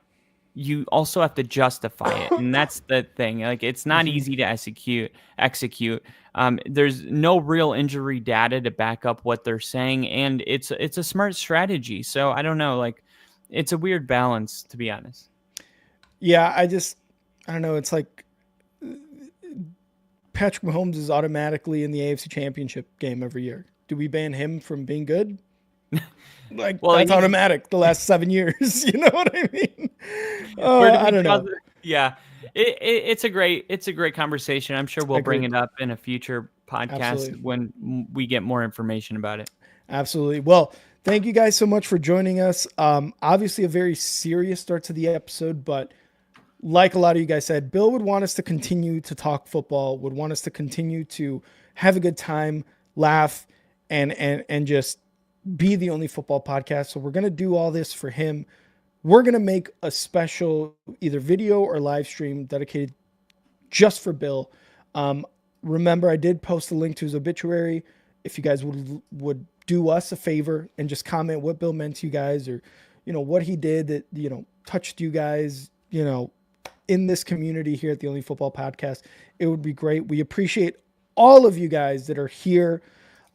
you also have to justify it, and that's the thing. Like, it's not easy to execute. There's no real injury data to back up what they're saying, and it's a smart strategy. So I don't know, like, it's a weird balance, to be honest. Yeah, I don't know. It's like Patrick Mahomes is automatically in the AFC Championship game every year. Do we ban him from being good? Like, well, that's automatic the last 7 years. You know what I mean? I don't know. Yeah, it's a great conversation. I'm sure we'll bring it up in a future podcast when we get more information about it. Absolutely. Well, thank you guys so much for joining us. Obviously a very serious start to the episode, but like a lot of you guys said, Bill would want us to continue to talk football, would want us to continue to have a good time, laugh, and just be the only football podcast. So we're going to do all this for him. We're going to make a special either video or live stream dedicated just for Bill. Remember, I did post a link to his obituary. If you guys would do us a favor and just comment what Bill meant to you guys, or, what he did that, touched you guys, in this community here at the Only Football Podcast, it would be great. We appreciate all of you guys that are here.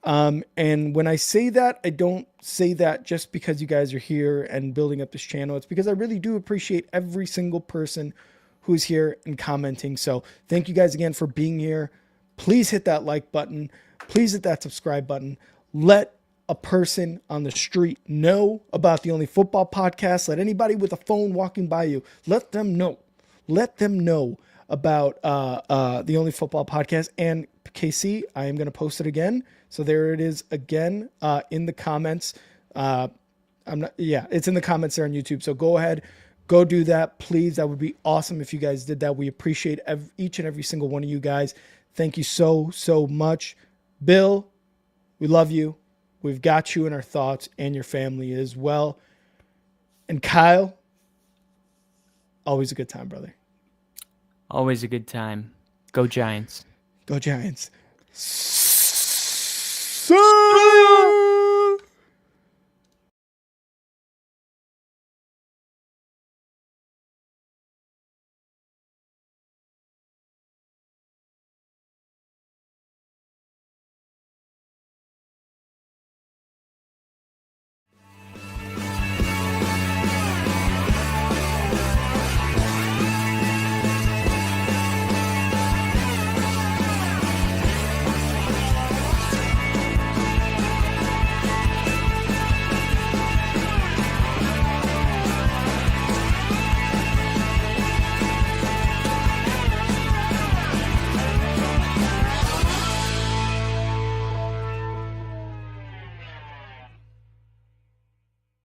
And when I say that, I don't say that just because you guys are here and building up this channel. It's because I really do appreciate every single person who's here and commenting. So thank you guys again for being here. Please hit that like button. Please hit that subscribe button. Let a person on the street know about the Only Football Podcast. Let anybody with a phone walking by you, let them know. Let them know about the Only Football Podcast. And KC, I am going to post it again. So there it is again in the comments. It's in the comments there on YouTube. So go ahead, go do that, please. That would be awesome if you guys did that. We appreciate each and every single one of you guys. Thank you so much. Bill, we love you. We've got you in our thoughts, and your family as well. And Kyle, always a good time, brother. Always a good time. Go Giants. Go Giants.